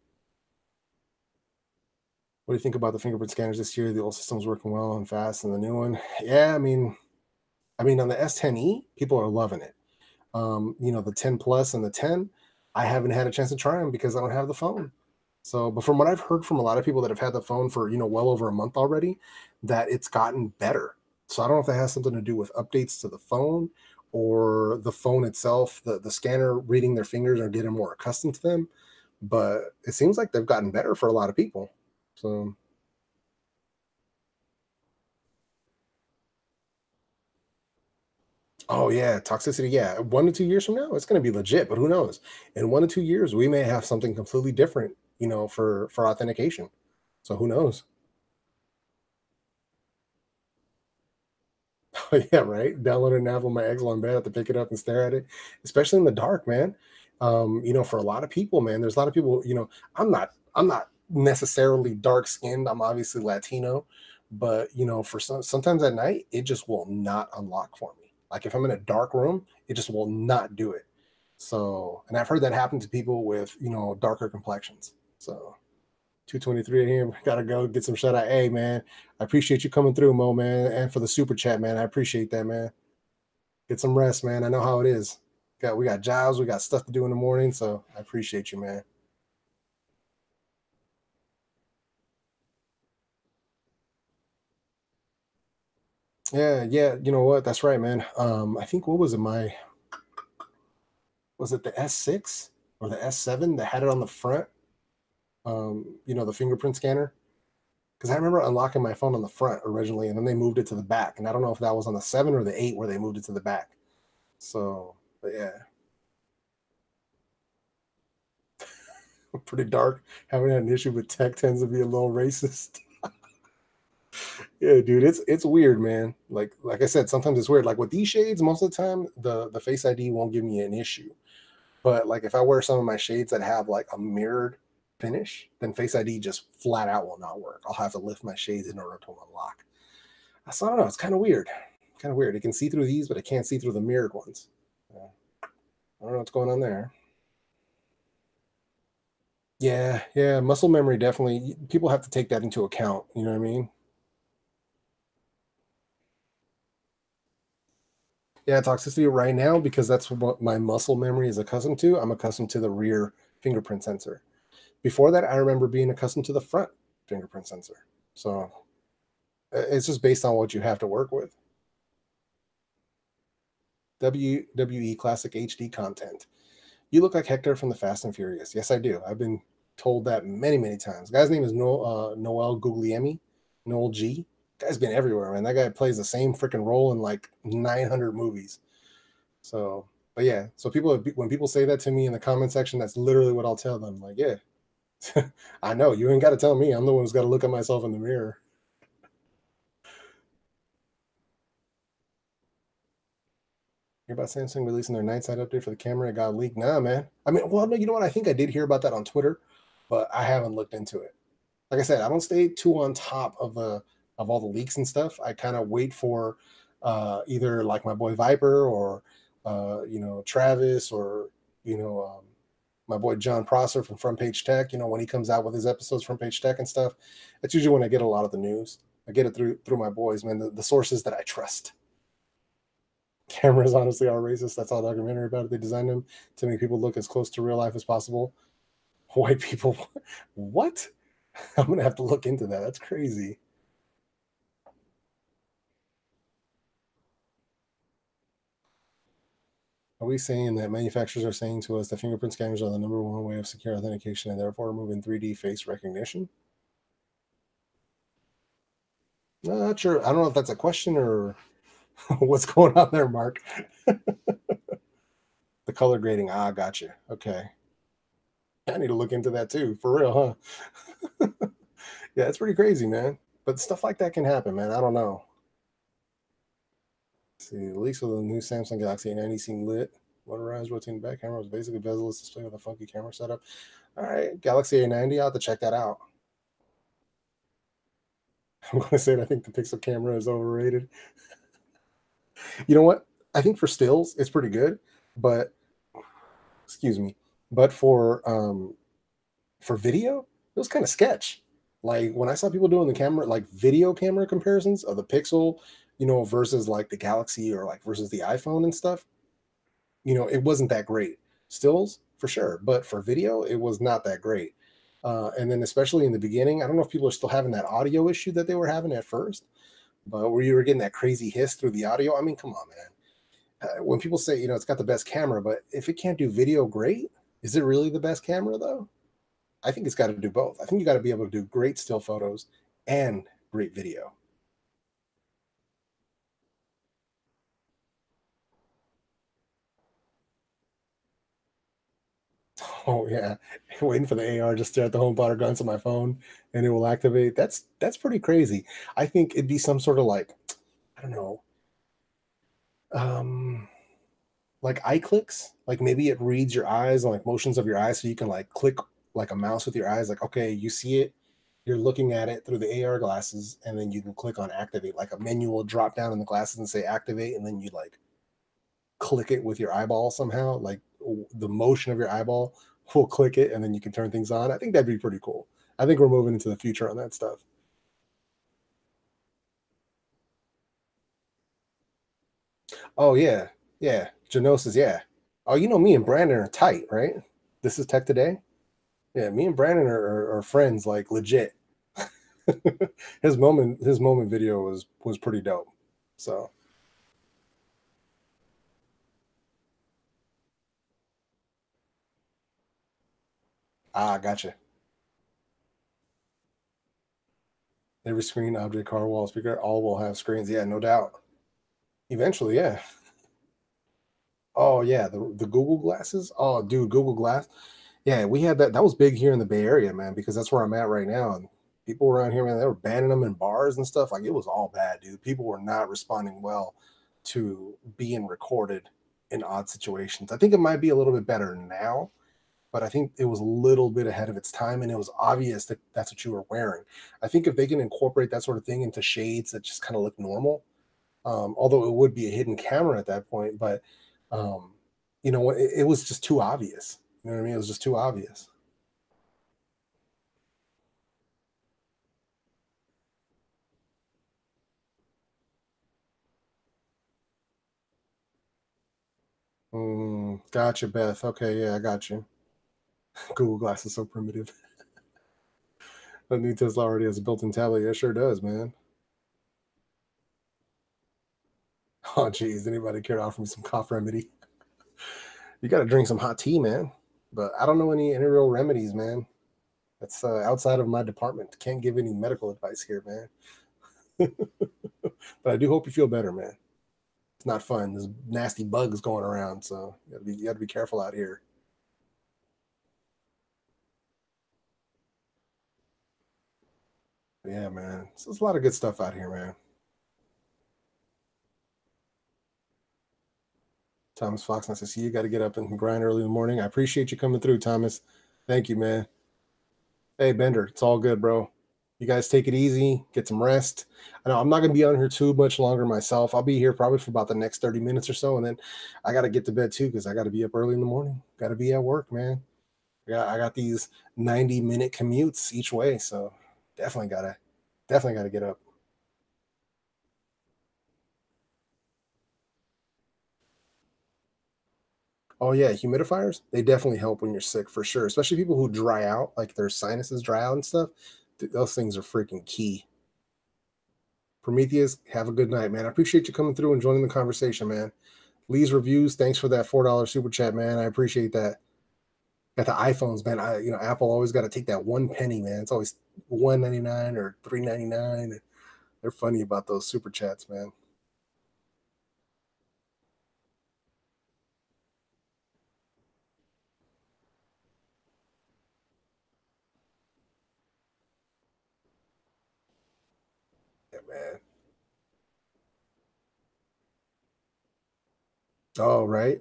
what do you think about the fingerprint scanners this year? The old system's working well and fast, and the new one, yeah, I mean, on the S10e, people are loving it. The 10 Plus and the 10, I haven't had a chance to try them because I don't have the phone. So, but from what I've heard from a lot of people that have had the phone for, well over a month already, that it's gotten better. So I don't know if that has something to do with updates to the phone or the phone itself, the scanner reading their fingers or getting more accustomed to them. But it seems like they've gotten better for a lot of people. So, oh yeah, toxicity. Yeah, 1 to 2 years from now, it's going to be legit. But who knows? In 1 to 2 years, we may have something completely different. For authentication. So who knows? Oh, yeah, right. Download an app on my Excel in bed. I have to pick it up and stare at it, especially in the dark, man. For a lot of people, man, there's a lot of people. I'm not necessarily dark skinned. I'm obviously Latino, but for sometimes at night, it just will not unlock for me. Like if I'm in a dark room, it just will not do it. So, and I've heard that happen to people with darker complexions. So 223 here. Gotta go get some shut eye. Hey man, I appreciate you coming through, Mo, man, and for the super chat, man. I appreciate that, man. Get some rest, man. I know how it is. We got jobs, we got stuff to do in the morning, so I appreciate you, man. Yeah, yeah. You know what? That's right, man. I think what was it? Was it the S6 or the S7 that had it on the front? The fingerprint scanner. Because I remember unlocking my phone on the front originally, and then they moved it to the back. And I don't know if that was on the 7 or the 8 where they moved it to the back. So, but yeah, pretty dark. Having had an issue with tech tends to be a little racist. Yeah, dude, it's weird, man. Like I said, sometimes it's weird. Like with these shades, most of the time the Face ID won't give me an issue. But like if I wear some of my shades that have like a mirrored finish, then Face ID just flat out will not work. I'll have to lift my shades in order to unlock. So I don't know. It's kind of weird. Kind of weird. It can see through these, but it can't see through the mirrored ones. I don't know what's going on there. Yeah, yeah. Muscle memory definitely. People have to take that into account. You know what I mean? Yeah, toxicity right now because that's what my muscle memory is accustomed to. I'm accustomed to the rear fingerprint sensor. Before that, I remember being accustomed to the front fingerprint sensor. So it's just based on what you have to work with. WWE Classic HD content. You look like Hector from the Fast and Furious. Yes, I do. I've been told that many, many times. The guy's name is Noel Guglielmi, Noel G. Guy's been everywhere, man. That guy plays the same freaking role in like 900 movies. So, but yeah. So when people say that to me in the comment section, that's literally what I'll tell them. Like, yeah, I know you ain't got to tell me. I'm the one who's got to look at myself in the mirror. Hear about Samsung releasing their night side update for the camera? It got leaked. Nah, man. I mean, well, no, you know what? I think I did hear about that on Twitter, but I haven't looked into it. Like I said, I don't stay too on top of all the leaks and stuff. I kind of wait for either like my boy Viper or Travis or my boy John Prosser from Front Page Tech. When he comes out with his episodes Front Page Tech and stuff, that's usually when I get a lot of the news. I get it through my boys, man, the sources that I trust. Cameras honestly are racist. That's all documentary about it. They designed them to make people look as close to real life as possible. White people, what? I'm gonna have to look into that. That's crazy. Are we saying that manufacturers are saying to us that fingerprint scanners are the number one way of secure authentication and therefore removing 3D face recognition? No, not sure. I don't know if that's a question or what's going on there, Mark. The color grading. Ah, gotcha. Okay. I need to look into that too. For real, huh? Yeah, it's pretty crazy, man. But stuff like that can happen, man. I don't know. Let's see, the leaks of the new Samsung Galaxy A90 seem lit. Motorized rotating back camera was basically bezel-less display with a funky camera setup. All right, Galaxy A90. I'll have to check that out. I'm going to say it, I think the Pixel camera is overrated. You know what? I think for stills, it's pretty good, but excuse me, but for video, it was kind of sketch. Like when I saw people doing the camera, like video camera comparisons of the Pixel, versus like the Galaxy or like versus the iPhone and stuff, it wasn't that great. Stills for sure, but for video, it was not that great. And then especially in the beginning, I don't know if people are still having that audio issue that they were having at first, but where you were getting that crazy hiss through the audio. I mean, come on, man. When people say it's got the best camera, but if it can't do video great, is it really the best camera though? I think it's got to do both. I think you got to be able to do great still photos and great video. Oh yeah, waiting for the AR just stare at the home button or glance at my phone and it will activate. That's pretty crazy. I think it'd be some sort of like I don't know, um, like eye clicks. Like maybe it reads your eyes and like motions of your eyes, so you can like click like a mouse with your eyes. Like okay, you see it, you're looking at it through the AR glasses, and then you can click on activate. Like a menu will drop down in the glasses and say activate, and then you like click it with your eyeball somehow. Like the motion of your eyeball will click it, and then you can turn things on. I think that'd be pretty cool. I think we're moving into the future on that stuff. Oh yeah, yeah. Genosis, yeah. Oh, me and Brandon are tight, right? This is Tech Today. Yeah, me and Brandon are friends, like legit. His moment video was pretty dope. So, gotcha. Every screen, object, car, wall, speaker, all will have screens. Yeah, no doubt. Eventually, yeah. Oh yeah, the Google glasses. Oh, dude, Google Glass. Yeah, we had that. That was big here in the Bay Area, man, because that's where I'm at right now. And people around here, man, they were banning them in bars and stuff. Like it was all bad, dude. People were not responding well to being recorded in odd situations. I think it might be a little bit better now, but I think it was a little bit ahead of its time, and it was obvious that that's what you were wearing. I think if they can incorporate that sort of thing into shades that just kind of look normal, although it would be a hidden camera at that point, but um, it was just too obvious. You know what I mean? It was just too obvious. Gotcha, Beth. Okay, yeah, I got you. Google Glass is so primitive. The new Tesla already has a built-in tablet. Yeah, sure does, man. Oh, geez, anybody care to offer me some cough remedy? You got to drink some hot tea, man. But I don't know any real remedies, man. That's outside of my department. Can't give any medical advice here, man. But I do hope you feel better, man. It's not fun. There's nasty bugs going around, so you got to be careful out here. But yeah, man. So there's a lot of good stuff out here, man. Thomas Fox, nice to see you. Got to get up and grind early in the morning. I appreciate you coming through, Thomas. Thank you, man. Hey, Bender, it's all good, bro. You guys take it easy, get some rest. I know I'm not going to be on here too much longer myself. I'll be here probably for about the next 30 minutes or so. And then I got to get to bed too because I got to be up early in the morning. Got to be at work, man. I got these 90-minute commutes each way. So definitely got to get up. Oh, yeah. Humidifiers, they definitely help when you're sick for sure, especially people who dry out, like their sinuses dry out and stuff. Those things are freaking key. Prometheus, have a good night, man. I appreciate you coming through and joining the conversation, man. Lee's reviews, thanks for that $4 super chat, man. I appreciate that. Got the iPhones, man. Apple always got to take that 1 penny, man. It's always 1.99 or 3.99. They're funny about those super chats, man. Yeah, man. Oh, right,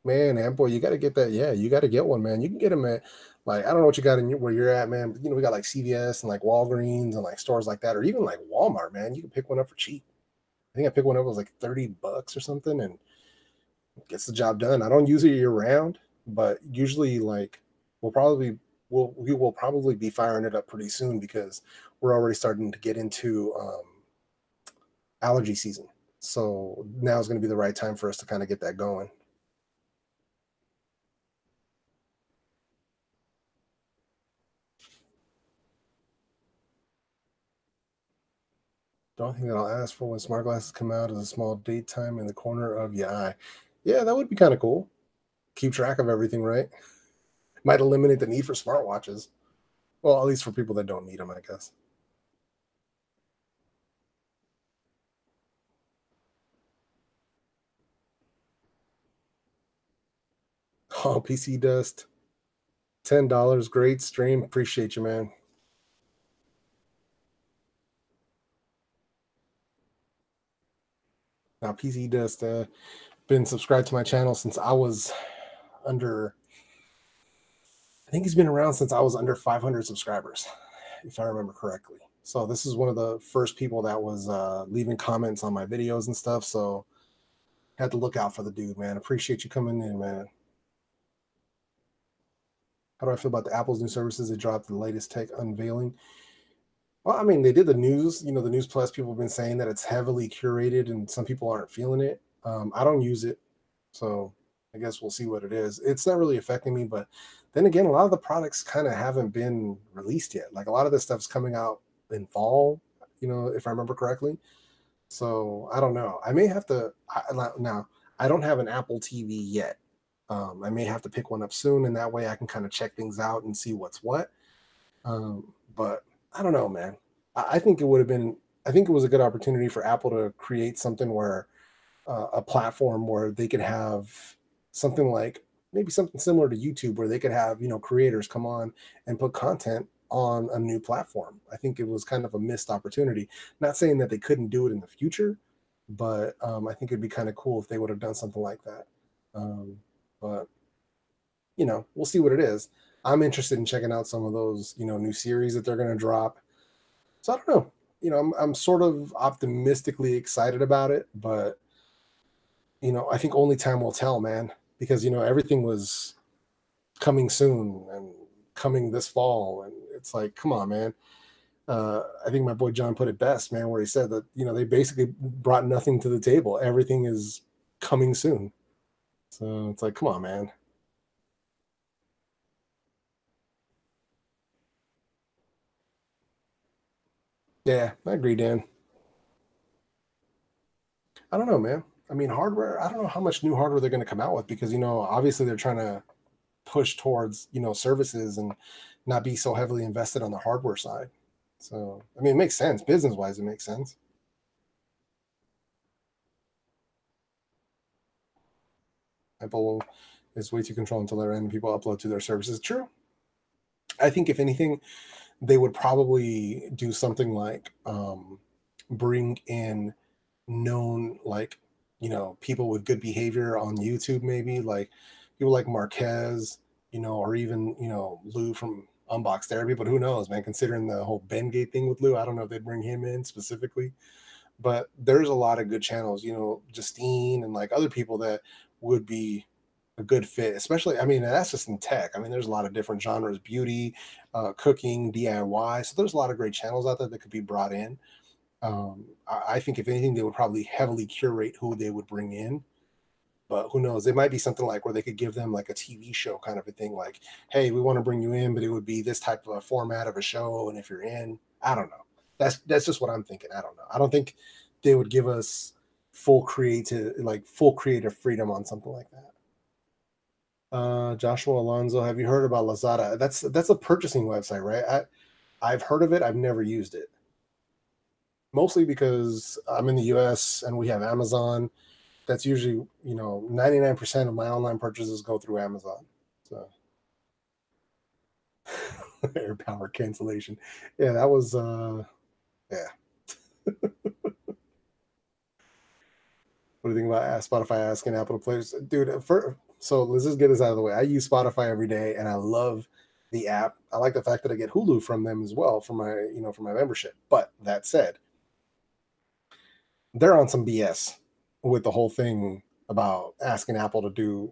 man. And boy, you got to get that. Yeah, you got to get one, man. You can get them at like I don't know what you got where you're at, man. But we got like CVS and like Walgreens and like stores like that, or even like Walmart, man. You can pick one up for cheap. I think I picked one up, it was like $30 or something, and gets the job done. I don't use it year round, but usually like we'll probably we will probably be firing it up pretty soon because we're already starting to get into allergy season. So now is going to be the right time for us to kind of get that going. The only thing that I'll ask for when smart glasses come out is a small date time in the corner of your eye. Yeah, that would be kind of cool. Keep track of everything, right? Might eliminate the need for smartwatches. Well, at least for people that don't need them, I guess. Oh, PC Dust, $10. Great stream. Appreciate you, man. Now, PC Dust been subscribed to my channel since I was under. I think he's been around since I was under 500 subscribers, if I remember correctly. So this is one of the first people that was leaving comments on my videos and stuff. So had to look out for the dude, man. Appreciate you coming in, man. How do I feel about the Apple's new services? They dropped the latest tech unveiling. Well, I mean, they did the news. The News Plus. People have been saying that it's heavily curated, and some people aren't feeling it. I don't use it, so I guess we'll see what it is. It's not really affecting me, but then again, a lot of the products kind of haven't been released yet. Like a lot of this stuff's coming out in fall. If I remember correctly. So I don't know. I may have to now. I don't have an Apple TV yet. I may have to pick one up soon, and that way I can kind of check things out and see what's what. But I don't know, man. I think it would have been. I think it was a good opportunity for Apple to create something where a platform where they could have something like maybe something similar to YouTube, where they could have creators come on and put content on a new platform. I think it was kind of a missed opportunity. Not saying that they couldn't do it in the future, but I think it'd be kind of cool if they would have done something like that. Um, but we'll see what it is. I'm interested in checking out some of those new series that they're going to drop. So I don't know. I'm sort of optimistically excited about it, but I think only time will tell, man, because everything was coming soon and coming this fall, and it's like, come on, man. I think my boy John put it best, man, where he said that they basically brought nothing to the table. Everything is coming soon, so it's like, come on, man. Yeah, I agree, Dan. I don't know, man. I mean, hardware. I don't know how much new hardware they're going to come out with because obviously they're trying to push towards services and not be so heavily invested on the hardware side. So I mean, it makes sense business wise. It makes sense. Apple is way too controlling to let random people upload to their services. True. I think if anything, they would probably do something like bring in known like people with good behavior on YouTube, maybe like people like Marquez, or even Lou from Unbox Therapy. But who knows, man? Considering the whole Bengate thing with Lou, I don't know if they'd bring him in specifically. But there's a lot of good channels, Justine and like other people that would be a good fit, especially, I mean, that's just in tech. I mean, there's a lot of different genres, beauty, cooking, DIY. So there's a lot of great channels out there that could be brought in. I think if anything, they would probably heavily curate who they would bring in. But who knows? It might be something like where they could give them like a TV show kind of a thing, like, hey, we want to bring you in, but it would be this type of a format of a show. And if you're in, I don't know. That's just what I'm thinking. I don't know. I don't think they would give us full creative freedom on something like that. Joshua Alonso, have you heard about Lazada? That's a purchasing website, right? I've heard of it. I've never used it. Mostly because I'm in the US and we have Amazon. That's usually, 99% of my online purchases go through Amazon. So air power cancellation. Yeah, that was yeah. What do you think about Spotify asking Apple to play? Dude, so let's just get this out of the way. I use Spotify every day and I love the app. I like the fact that I get Hulu from them as well for my membership. But that said, they're on some BS with the whole thing about asking Apple to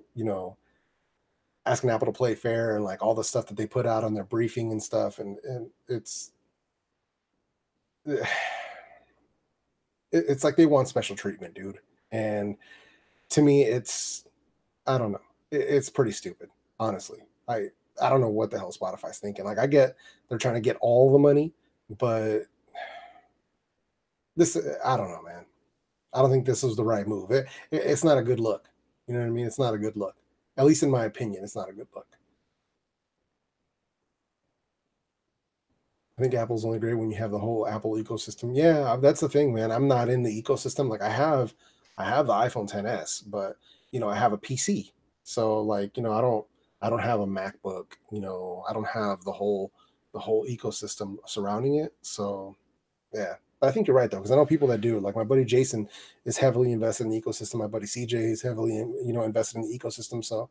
play fair and like all the stuff that they put out on their briefing and stuff. And it's like they want special treatment, dude. And to me, I don't know. It's pretty stupid, honestly. I don't know what the hell Spotify's thinking. Like I get they're trying to get all the money, but this I don't know, man. I don't think this was the right move. It's not a good look. You know what I mean? It's not a good look. At least in my opinion, it's not a good look. I think Apple's only great when you have the whole Apple ecosystem. Yeah, that's the thing, man. I'm not in the ecosystem. Like I have the iPhone 10s, but I have a PC. So like, I don't have a MacBook, I don't have the whole ecosystem surrounding it. So yeah. But I think you're right though, because I know people that do. Like my buddy Jason is heavily invested in the ecosystem. My buddy CJ is heavily invested in the ecosystem. So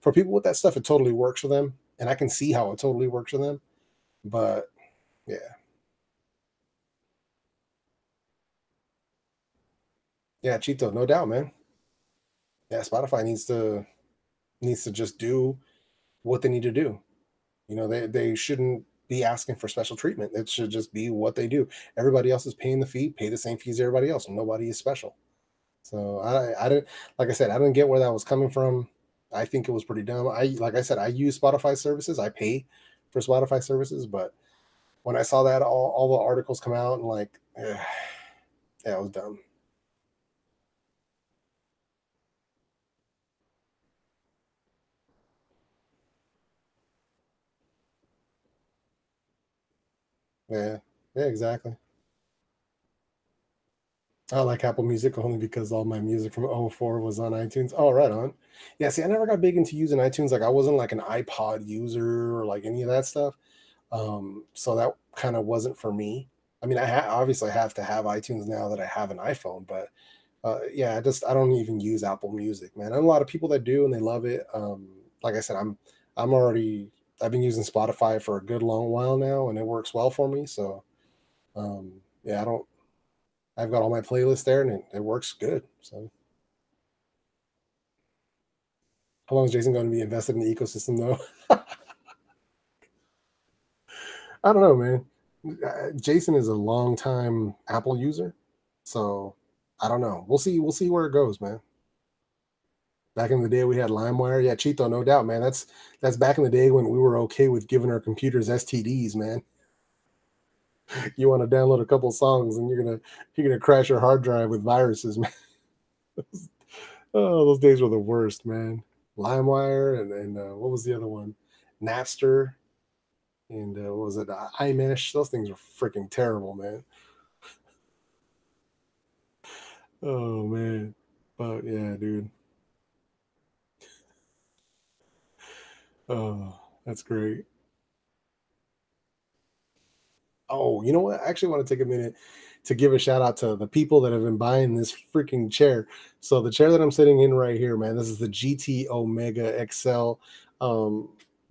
for people with that stuff, it totally works for them. And I can see how it totally works for them. But yeah. Yeah, Cheeto, no doubt, man. Yeah, Spotify needs to just do what they need to do. They shouldn't be asking for special treatment. It should just be what they do. Everybody else is paying the fee, pay the same fees as everybody else. Nobody is special. So I didn't like I said, I didn't get where that was coming from. I think it was pretty dumb. Like I said, I use Spotify services. I pay for Spotify services, but when I saw that all the articles come out and like Yeah, it was dumb. Yeah, yeah, exactly. I like Apple Music only because all my music from '04 was on iTunes. Oh, right on. Yeah, see, I never got big into using iTunes. Like, I wasn't like an iPod user or like any of that stuff. So that kind of wasn't for me. I mean, obviously I have to have iTunes now that I have an iPhone, but yeah, I don't even use Apple Music, man. And a lot of people that do and they love it. Like I said, I'm already I've been using Spotify for a good long while now, and it works well for me. So yeah, I don't. I've got all my playlists there, and it works good. So how long is Jason going to be invested in the ecosystem, though? I don't know, man. Jason is a long time Apple user, so I don't know. We'll see. We'll see where it goes, man. Back in the day, we had LimeWire. Yeah, Cheeto, no doubt, man. That's back in the day when we were okay with giving our computers STDs, man. You want to download a couple songs, and you're gonna crash your hard drive with viruses, man. Oh, those days were the worst, man. LimeWire and what was the other one? Napster and what was it? iMesh. Those things were freaking terrible, man. Oh man, but yeah, dude. Oh, that's great. Oh, you know what? I actually want to take a minute to give a shout out to the people that have been buying this freaking chair. So the chair that I'm sitting in right here, man, this is the GT Omega XL um,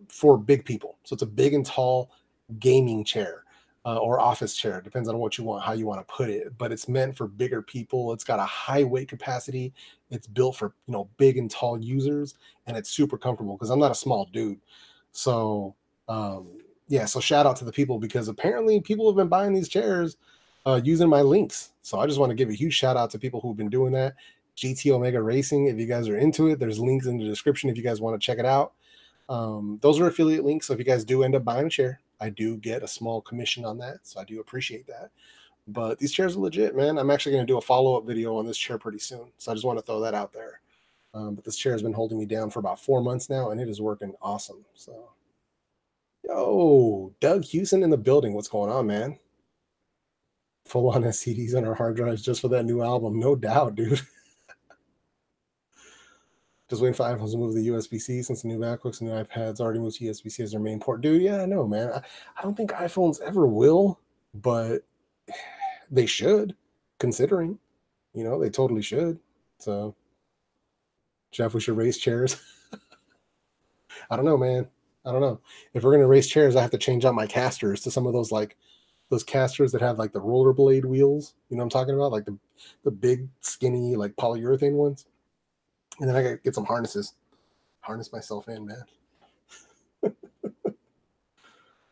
for big people. So it's a big and tall gaming chair or office chair. Depends on what you want, how you want to put it. But it's meant for bigger people. It's got a high weight capacity. It's built for big and tall users, and it's super comfortable because I'm not a small dude. So um, yeah, so shout out to the people because apparently people have been buying these chairs using my links. So I just want to give a huge shout out to people who've been doing that. GT Omega Racing, if you guys are into it, there's links in the description if you guys want to check it out. Those are affiliate links. So if you guys do end up buying a chair, I do get a small commission on that. So I do appreciate that. But these chairs are legit, man. I'm actually going to do a follow up video on this chair pretty soon. So I just want to throw that out there. But this chair has been holding me down for about 4 months now, and it is working awesome. So yo, Doug Houston in the building. What's going on, man? Full on SCDs on our hard drives just for that new album. No doubt, dude. Just waiting for iPhones to move the USB-C since the new MacBooks and new iPads already moved to USB-C as their main port. Dude, yeah, I know, man. I don't think iPhones ever will, but they should, considering. They totally should. So, Jeff, we should raise chairs. I don't know, man. I don't know. If we're gonna raise chairs, I have to change out my casters to some of those like those casters that have like the rollerblade wheels. You know what I'm talking about? Like the big skinny like polyurethane ones. And then I gotta get some harnesses. Harness myself in, man. I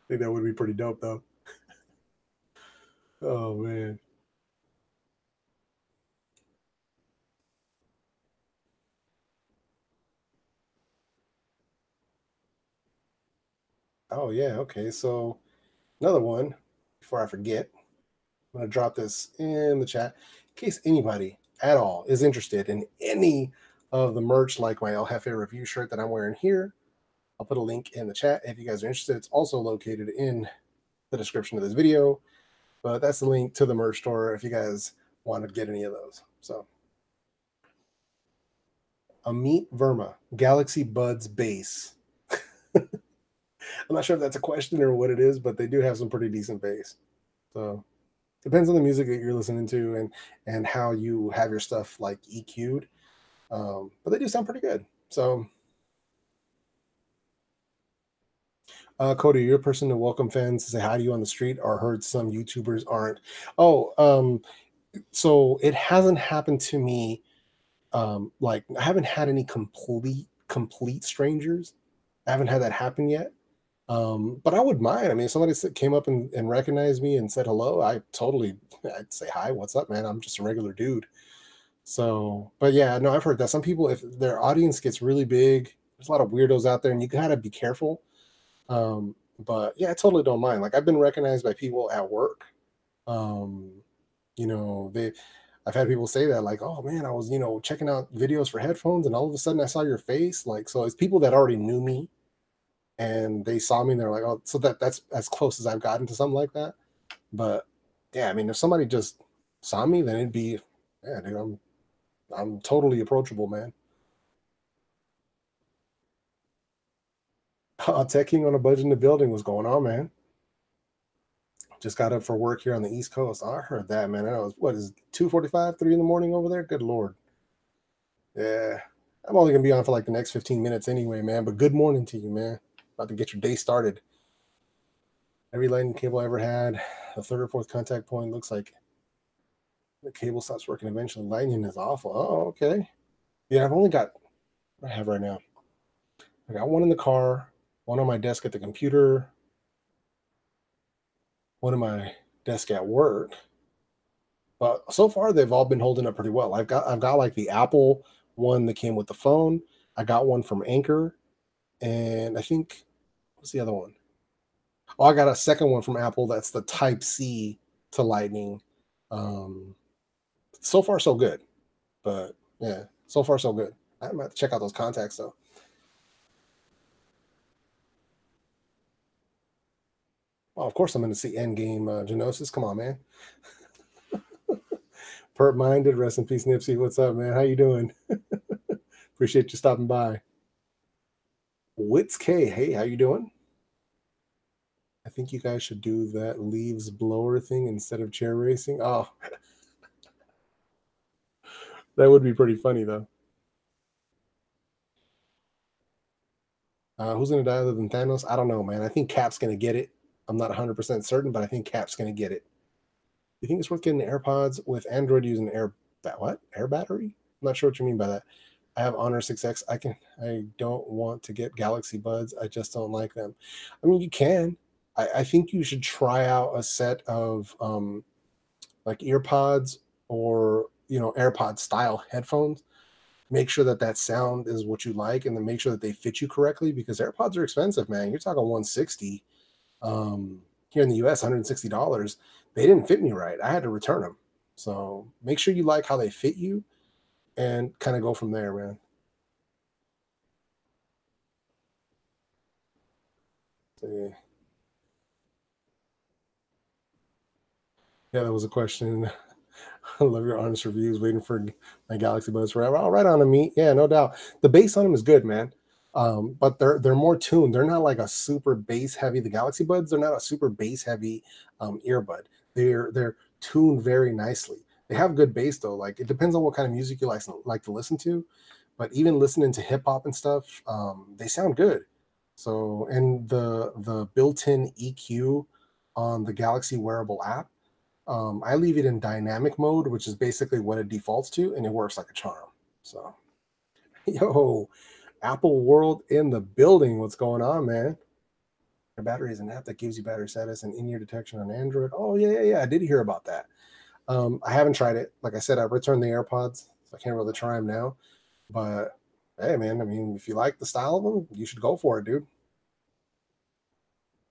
think that would be pretty dope though. Oh man. Oh yeah, okay. So another one before I forget. I'm gonna drop this in the chat in case anybody at all is interested in any of the merch like my El Jefe review shirt that I'm wearing here. I'll put a link in the chat if you guys are interested. It's also located in the description of this video. But that's the link to the merch store if you guys want to get any of those. So, Amit Verma, Galaxy Buds Bass. I'm not sure if that's a question or what it is, but they do have some pretty decent bass. So, depends on the music that you're listening to and how you have your stuff like EQ'd. But they do sound pretty good. So, Cody, you're a person to welcome fans to say hi to you on the street, or heard some YouTubers aren't. Oh, so it hasn't happened to me. Like I haven't had any complete strangers. I haven't had that happen yet. But I would mind. I mean, if somebody came up and recognized me and said hello, I'd say hi, what's up, man? I'm just a regular dude. So, but yeah, no, I've heard that some people, if their audience gets really big, there's a lot of weirdos out there, and you gotta be careful. But yeah, I totally don't mind. Like I've been recognized by people at work. Um, You know, I've had people say that, like, oh man, I was, checking out videos for headphones and all of a sudden I saw your face. Like, so it's people that already knew me and they saw me and they're like, oh, so that's as close as I've gotten to something like that. But yeah, I mean, if somebody just saw me, then it'd be, yeah, dude, I'm totally approachable, man. Teching on a budget in the building was going on, man. Just got up for work here on the East Coast. I heard that, man. I know, what is 2:45, 3 in the morning over there? Good Lord. Yeah. I'm only gonna be on for like the next 15 minutes anyway, man. But good morning to you, man. About to get your day started. Every lightning cable I ever had, the third or fourth contact point looks like the cable stops working eventually. Lightning is awful. Oh, okay. Yeah, I've only got what I have right now. I got one in the car, one on my desk at the computer, one on my desk at work. But so far they've all been holding up pretty well. I've got like the Apple one that came with the phone. I got one from Anchor, and I think what's the other one? Oh, I got a second one from Apple that's the Type C to Lightning. Um, so far so good, but yeah, so far so good. I might have to check out those contacts though. Oh, of course I'm going to see Endgame Genosis. Come on, man. Perp minded, rest in peace, Nipsey. What's up, man? How you doing? Appreciate you stopping by. Wits K, hey, how you doing? I think you guys should do that leaves blower thing instead of chair racing. Oh, that would be pretty funny though. Who's gonna die other than Thanos? I don't know, man. I think Cap's gonna get it. I'm not 100% certain, but I think Cap's gonna get it. You think it's worth getting AirPods with Android using air battery? I'm not sure what you mean by that. I have Honor 6X. I don't want to get Galaxy Buds. I just don't like them. I mean, you can. I think you should try out a set of like earpods or AirPod style headphones. Make sure that that sound is what you like, and then make sure that they fit you correctly because AirPods are expensive, man. You're talking 160 here in the US, $160. They didn't fit me right. I had to return them. So make sure you like how they fit you and kind of go from there, man. So, yeah. Yeah, that was a question. I love your honest reviews. Waiting for my Galaxy Buds forever. All right on the meat. Yeah, no doubt. The bass on them is good, man. But they're more tuned. They're not like a super bass heavy. The Galaxy Buds, they're not a super bass heavy earbud. They're tuned very nicely. They have good bass though. Like it depends on what kind of music you like to listen to. But even listening to hip hop and stuff, they sound good. So and the built-in EQ on the Galaxy wearable app, I leave it in dynamic mode, which is basically what it defaults to, and it works like a charm. So, yo, Apple World in the building. What's going on, man? The battery is an app that gives you battery status and in-ear detection on Android. Oh yeah, yeah, yeah. I did hear about that. I haven't tried it. Like I said, I returned the AirPods, so I can't really try them now. But hey, man, I mean, if you like the style of them, you should go for it, dude.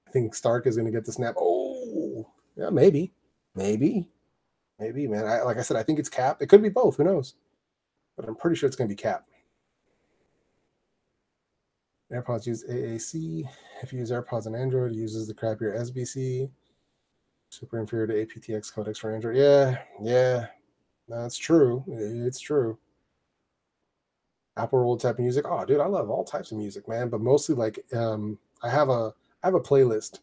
I think Stark is going to get the snap. Oh, yeah, maybe, maybe, man. Like I said, I think it's Cap. It could be both. Who knows? But I'm pretty sure it's going to be Cap. AirPods use AAC. If you use AirPods on Android, it uses the crappier SBC. Super inferior to aptX codecs for Android. Yeah, yeah, that's true. It's true. Apple Roll type of music. Oh, dude, I love all types of music, man. But mostly like I have a playlist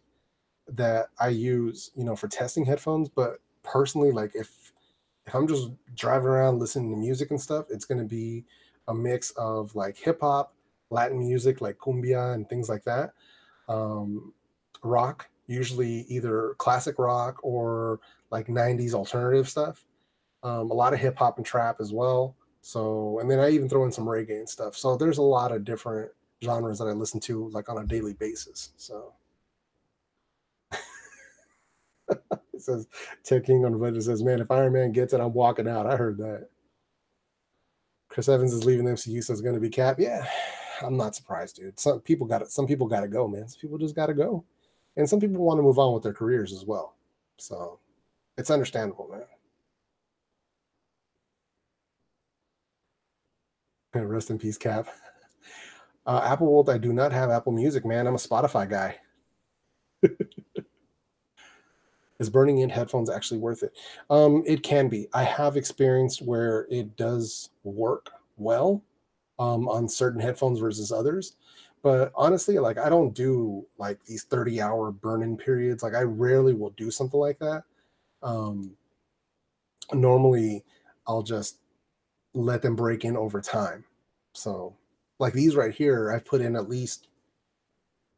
that I use, for testing headphones. But personally, like if I'm just driving around listening to music and stuff, it's gonna be a mix of like hip hop, Latin music like cumbia and things like that. Um, rock, usually either classic rock or like 90s alternative stuff. A lot of hip hop and trap as well. So, and then I even throw in some reggae and stuff. So there's a lot of different genres that I listen to like on a daily basis. So it says Ted King on the budget says, man, if Iron Man gets it, I'm walking out. I heard that. Chris Evans is leaving the MCU, so it's going to be Cap. Yeah, I'm not surprised, dude. Some people got it. Some people got to go, man. Some people just got to go, and some people want to move on with their careers as well. So it's understandable, man. Rest in peace, Cap. Apple World, I do not have Apple Music, man. I'm a Spotify guy. Is burning in headphones actually worth it? It can be. I have experienced where it does work well on certain headphones versus others. But honestly, like I don't do like these 30-hour burn-in periods. Like I rarely will do something like that. Um, Normally, I'll just let them break in over time. So, like these right here, I've put in at least,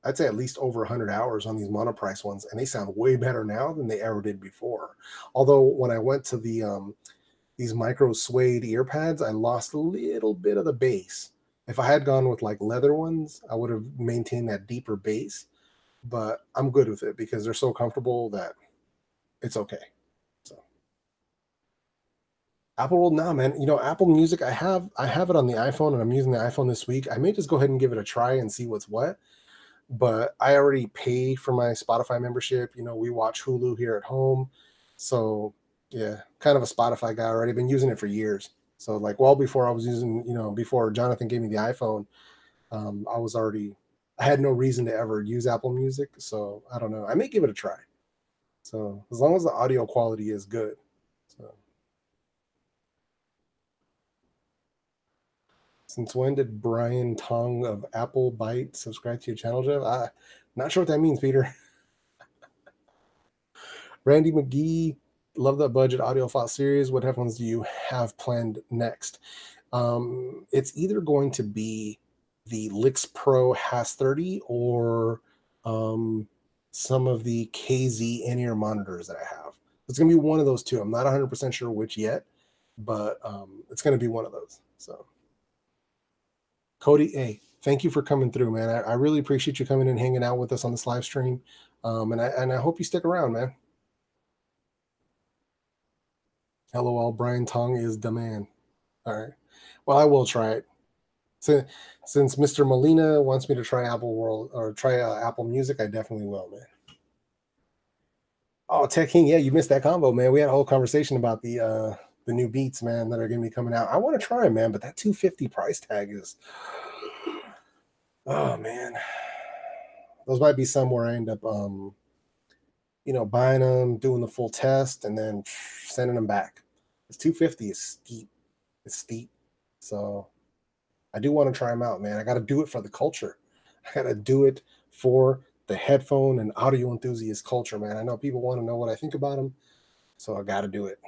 I'd say at least over 100 hours on these monoprice ones, and they sound way better now than they ever did before. Although when I went to these micro suede ear pads, I lost a little bit of the bass. If I had gone with like leather ones, I would have maintained that deeper bass. But I'm good with it because they're so comfortable that it's okay. So Apple World, nah, man. You know, Apple Music, I have it on the iPhone, and I'm using the iPhone this week. I may just go ahead and give it a try and see what's what. But I already pay for my Spotify membership. You know, we watch Hulu here at home. So yeah, kind of a Spotify guy already. Been using it for years. So like well before I was using, you know, before Jonathan gave me the iPhone, I was already I had no reason to ever use Apple Music. So I don't know. I may give it a try. So as long as the audio quality is good. So since when did Brian Tong of Apple Byte subscribe to your channel, Jeff? Not sure what that means, Peter. Randy McGee, love that budget audiophile series. What headphones do you have planned next? It's either going to be the Lix Pro Has 30 or um, some of the KZ in-ear monitors that I have. It's going to be one of those two. I'm not 100% sure which yet, but it's going to be one of those. So, Cody, hey, thank you for coming through, man. I really appreciate you coming and hanging out with us on this live stream. And I hope you stick around, man. LOL, Brian Tong is the man. All right. Well, I will try it. So, since Mr. Molina wants me to try Apple World or try Apple Music, I definitely will, man. Oh, Tech King, yeah, you missed that combo, man. We had a whole conversation about the new beats, man, that are going to be coming out. I want to try them, man, but that 250 price tag is, oh man, those might be somewhere I end up, buying them, doing the full test, and then sending them back. It's 250 is steep. It's steep. So I do want to try them out, man. I got to do it for the culture. I got to do it for the headphone and audio enthusiast culture, man. I know people want to know what I think about them, so I got to do it.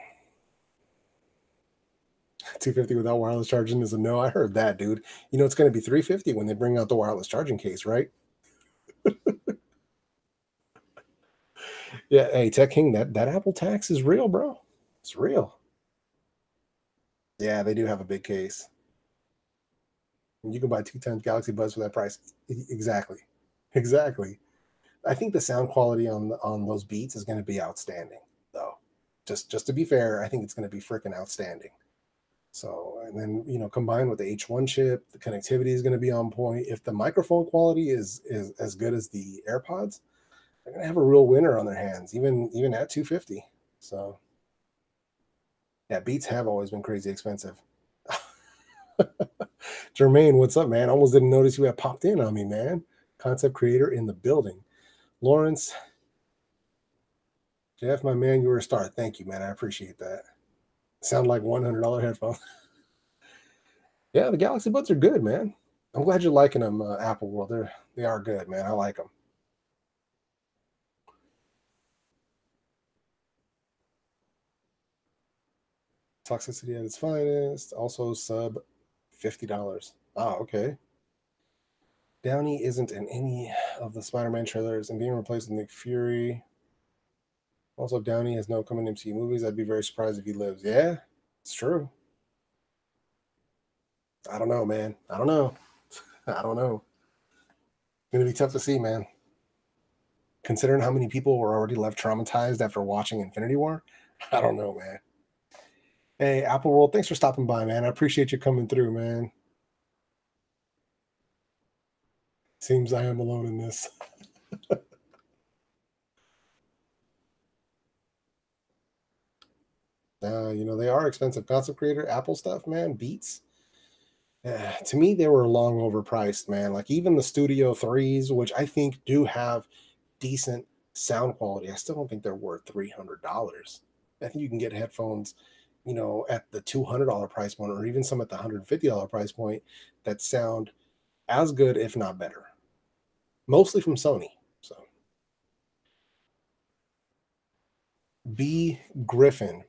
250 without wireless charging is a no. I heard that, dude. You know, it's going to be 350 when they bring out the wireless charging case, right? Yeah. Hey, Tech King, that Apple tax is real, bro. It's real. Yeah, they do have a big case. You can buy 2 times Galaxy Buds for that price. Exactly. Exactly. I think the sound quality on those beats is going to be outstanding, though. Just to be fair, I think it's going to be freaking outstanding. So, and then combined with the H1 chip, the connectivity is going to be on point. If the microphone quality is as good as the AirPods, they're going to have a real winner on their hands, even at 250. So, yeah, Beats have always been crazy expensive. Jermaine, what's up, man? Almost didn't notice you had popped in on me, man. Concept creator in the building. Lawrence, Jeff, my man, you were a star. Thank you, man. I appreciate that. Sound like $100 headphones. Yeah, the Galaxy Buds are good, man. I'm glad you're liking them, Apple World. They are good, man. I like them. Toxicity at its finest. Also sub $50. Oh, okay. Downey isn't in any of the Spider-Man trailers and being replaced with Nick Fury. Also, Downey has no coming MCU movies. I'd be very surprised if he lives. Yeah, it's true. I don't know, man. I don't know. I don't know. It's gonna be tough to see, man. Considering how many people were already left traumatized after watching Infinity War, I don't know, man. Hey, Apple World, thanks for stopping by, man. I appreciate you coming through, man. Seems I am alone in this. They are expensive. Concept creator, Apple stuff, man. Beats. To me, they were long overpriced, man. Like even the Studio 3s, which I think do have decent sound quality, I still don't think they're worth $300. I think you can get headphones, at the $200 price point, or even some at the $150 price point that sound as good, if not better. Mostly from Sony. So B Griffin.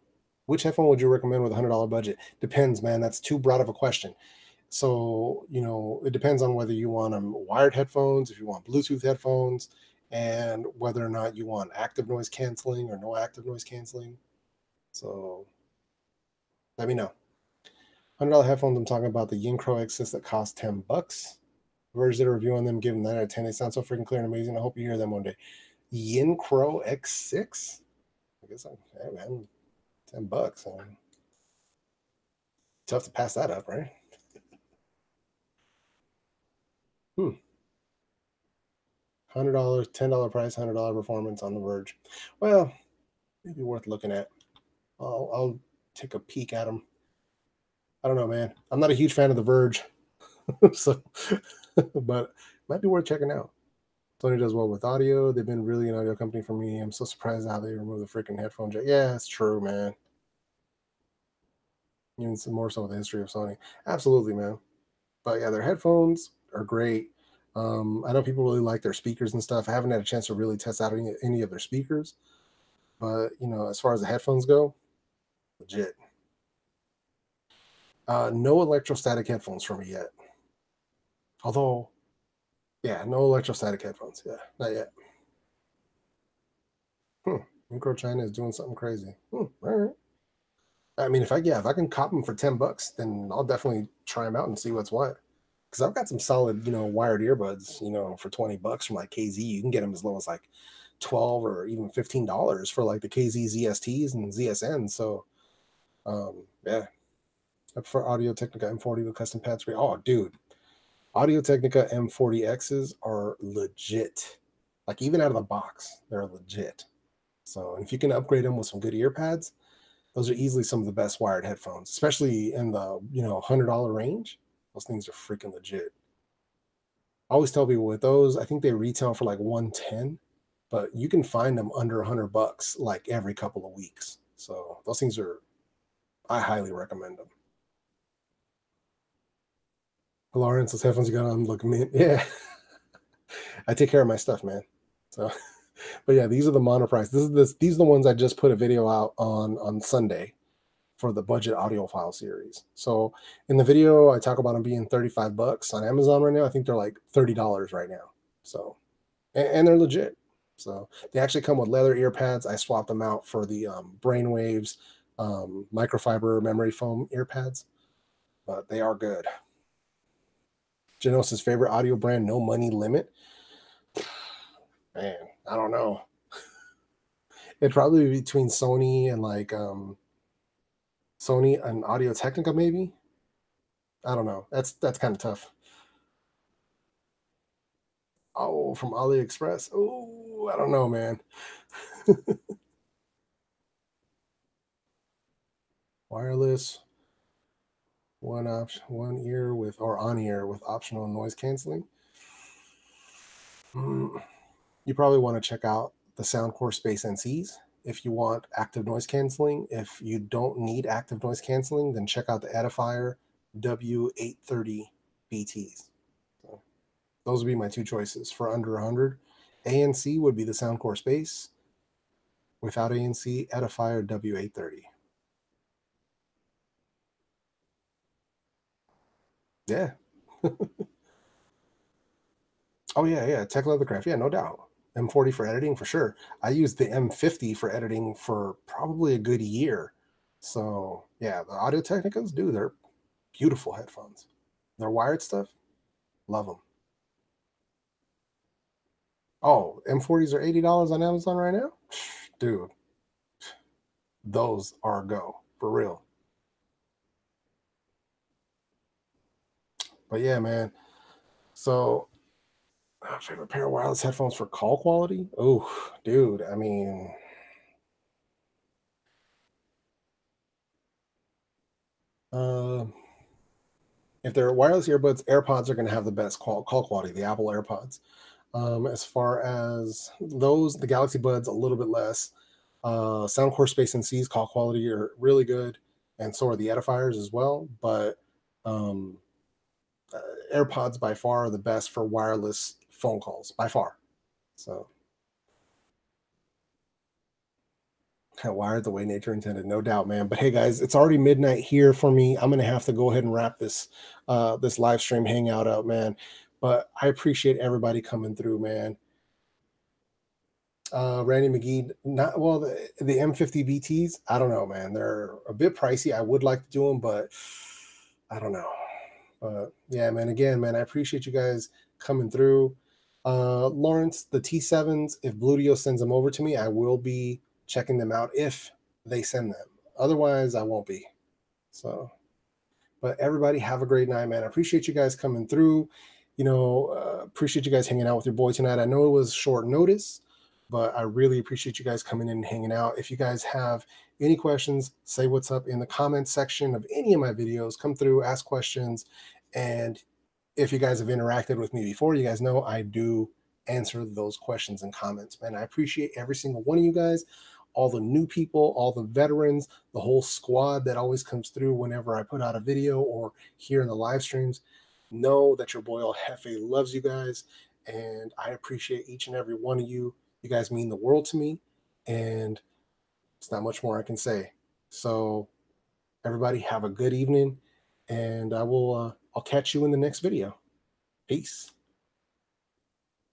Which headphone would you recommend with a $100 budget? Depends, man. That's too broad of a question. So, it depends on whether you want wired headphones, if you want Bluetooth headphones, and whether or not you want active noise canceling or no active noise canceling. So let me know. $100 headphones, I'm talking about the Yincro Xs that cost $10. Verge did a review on them, give them 9 out of 10. They sound so freaking clear and amazing. I hope you hear them one day. Yincro X6? I guess hey man, $10. Tough to pass that up, right? $100, $10 price, $100 performance on the Verge. Well, maybe worth looking at. I'll take a peek at them. I don't know, man. I'm not a huge fan of the Verge, so but might be worth checking out. Sony does well with audio. They've been really an audio company for me. I'm so surprised how they removed the freaking headphone jack. Yeah, it's true, man. Even some more so with the history of Sony. Absolutely, man. But yeah, their headphones are great. I know people really like their speakers and stuff. I haven't had a chance to really test out any of their speakers, but as far as the headphones go, legit. No electrostatic headphones for me yet. Although, yeah, no electrostatic headphones. Yeah, not yet. Micro China is doing something crazy. All right. I mean, if I can cop them for $10, then I'll definitely try them out and see what's what. Because I've got some solid, wired earbuds, for $20 from like KZ. You can get them as low as like 12 or even $15 for like the KZ ZSTs and ZSNs. So, yeah. For Audio Technica M40 with custom pads. Oh, dude, Audio Technica M40Xs are legit. Like even out of the box, they're legit. So, and if you can upgrade them with some good ear pads, those are easily some of the best wired headphones, especially in the $100 range. Those things are freaking legit. I always tell people with those, I think they retail for like 110, but you can find them under $100 like every couple of weeks. So those things I highly recommend them. Lawrence, those headphones you got on look mint. Yeah, I take care of my stuff, man. So, but yeah, these are the monoprice. These are the ones I just put a video out on Sunday for the budget audiophile series. So in the video, I talk about them being $35 on Amazon right now. I think they're like $30 right now. So, and they're legit. So they actually come with leather ear pads. I swapped them out for the Brainwaves microfiber memory foam ear pads, but they are good. Genos's favorite audio brand, no money limit. Man, I don't know. It'd probably be between Sony and like Sony and Audio Technica, maybe. I don't know. That's kind of tough. Oh, from AliExpress. Oh, I don't know, man. Wireless, one ear with or on ear with optional noise canceling. You probably want to check out the Soundcore Space NCs if you want active noise canceling. If you don't need active noise canceling, then check out the Edifier W830 BTs. So those would be my two choices for under 100. ANC would be the Soundcore Space. Without ANC, Edifier W830. Yeah. Oh yeah. Tech Leathercraft. Yeah, no doubt. M40 for editing for sure. I used the M50 for editing for probably a good year. So yeah, the Audio Technicas, dude, they're beautiful headphones. They're wired stuff. Love them. Oh, M40s are $80 on Amazon right now? Dude, those are a go. For real. But yeah, man. So favorite pair of wireless headphones for call quality? Oh, dude. I mean, uh if they're wireless earbuds, AirPods are going to have the best call quality, the Apple AirPods. As far as those, the Galaxy Buds, a little bit less. Soundcore Space NC's call quality are really good, and so are the edifiers as well. But um, AirPods by far are the best for wireless phone calls, by far. So, kind of wired the way nature intended, no doubt, man. But hey, guys, it's already midnight here for me. I'm gonna have to go ahead and wrap this live stream hangout up, man. But I appreciate everybody coming through, man. Randy McGee, not well. The M50 BTs, I don't know, man. They're a bit pricey. I would like to do them, but I don't know. Yeah, man. Again, man, I appreciate you guys coming through. Lawrence, the T7s, if Bluetooth sends them over to me, I will be checking them out if they send them. Otherwise, I won't be. So, but everybody have a great night, man. I appreciate you guys coming through. Appreciate you guys hanging out with your boy tonight. I know it was short notice, but I really appreciate you guys coming in and hanging out. If you guys have any questions, say what's up in the comments section of any of my videos. Come through, ask questions. And if you guys have interacted with me before, you guys know I do answer those questions and comments, man. I appreciate every single one of you guys, all the new people, all the veterans, the whole squad that always comes through whenever I put out a video or here in the live streams. Know that your boy El Jefe loves you guys, and I appreciate each and every one of you. You guys mean the world to me, and it's not much more I can say. So everybody have a good evening, and I'll catch you in the next video. Peace.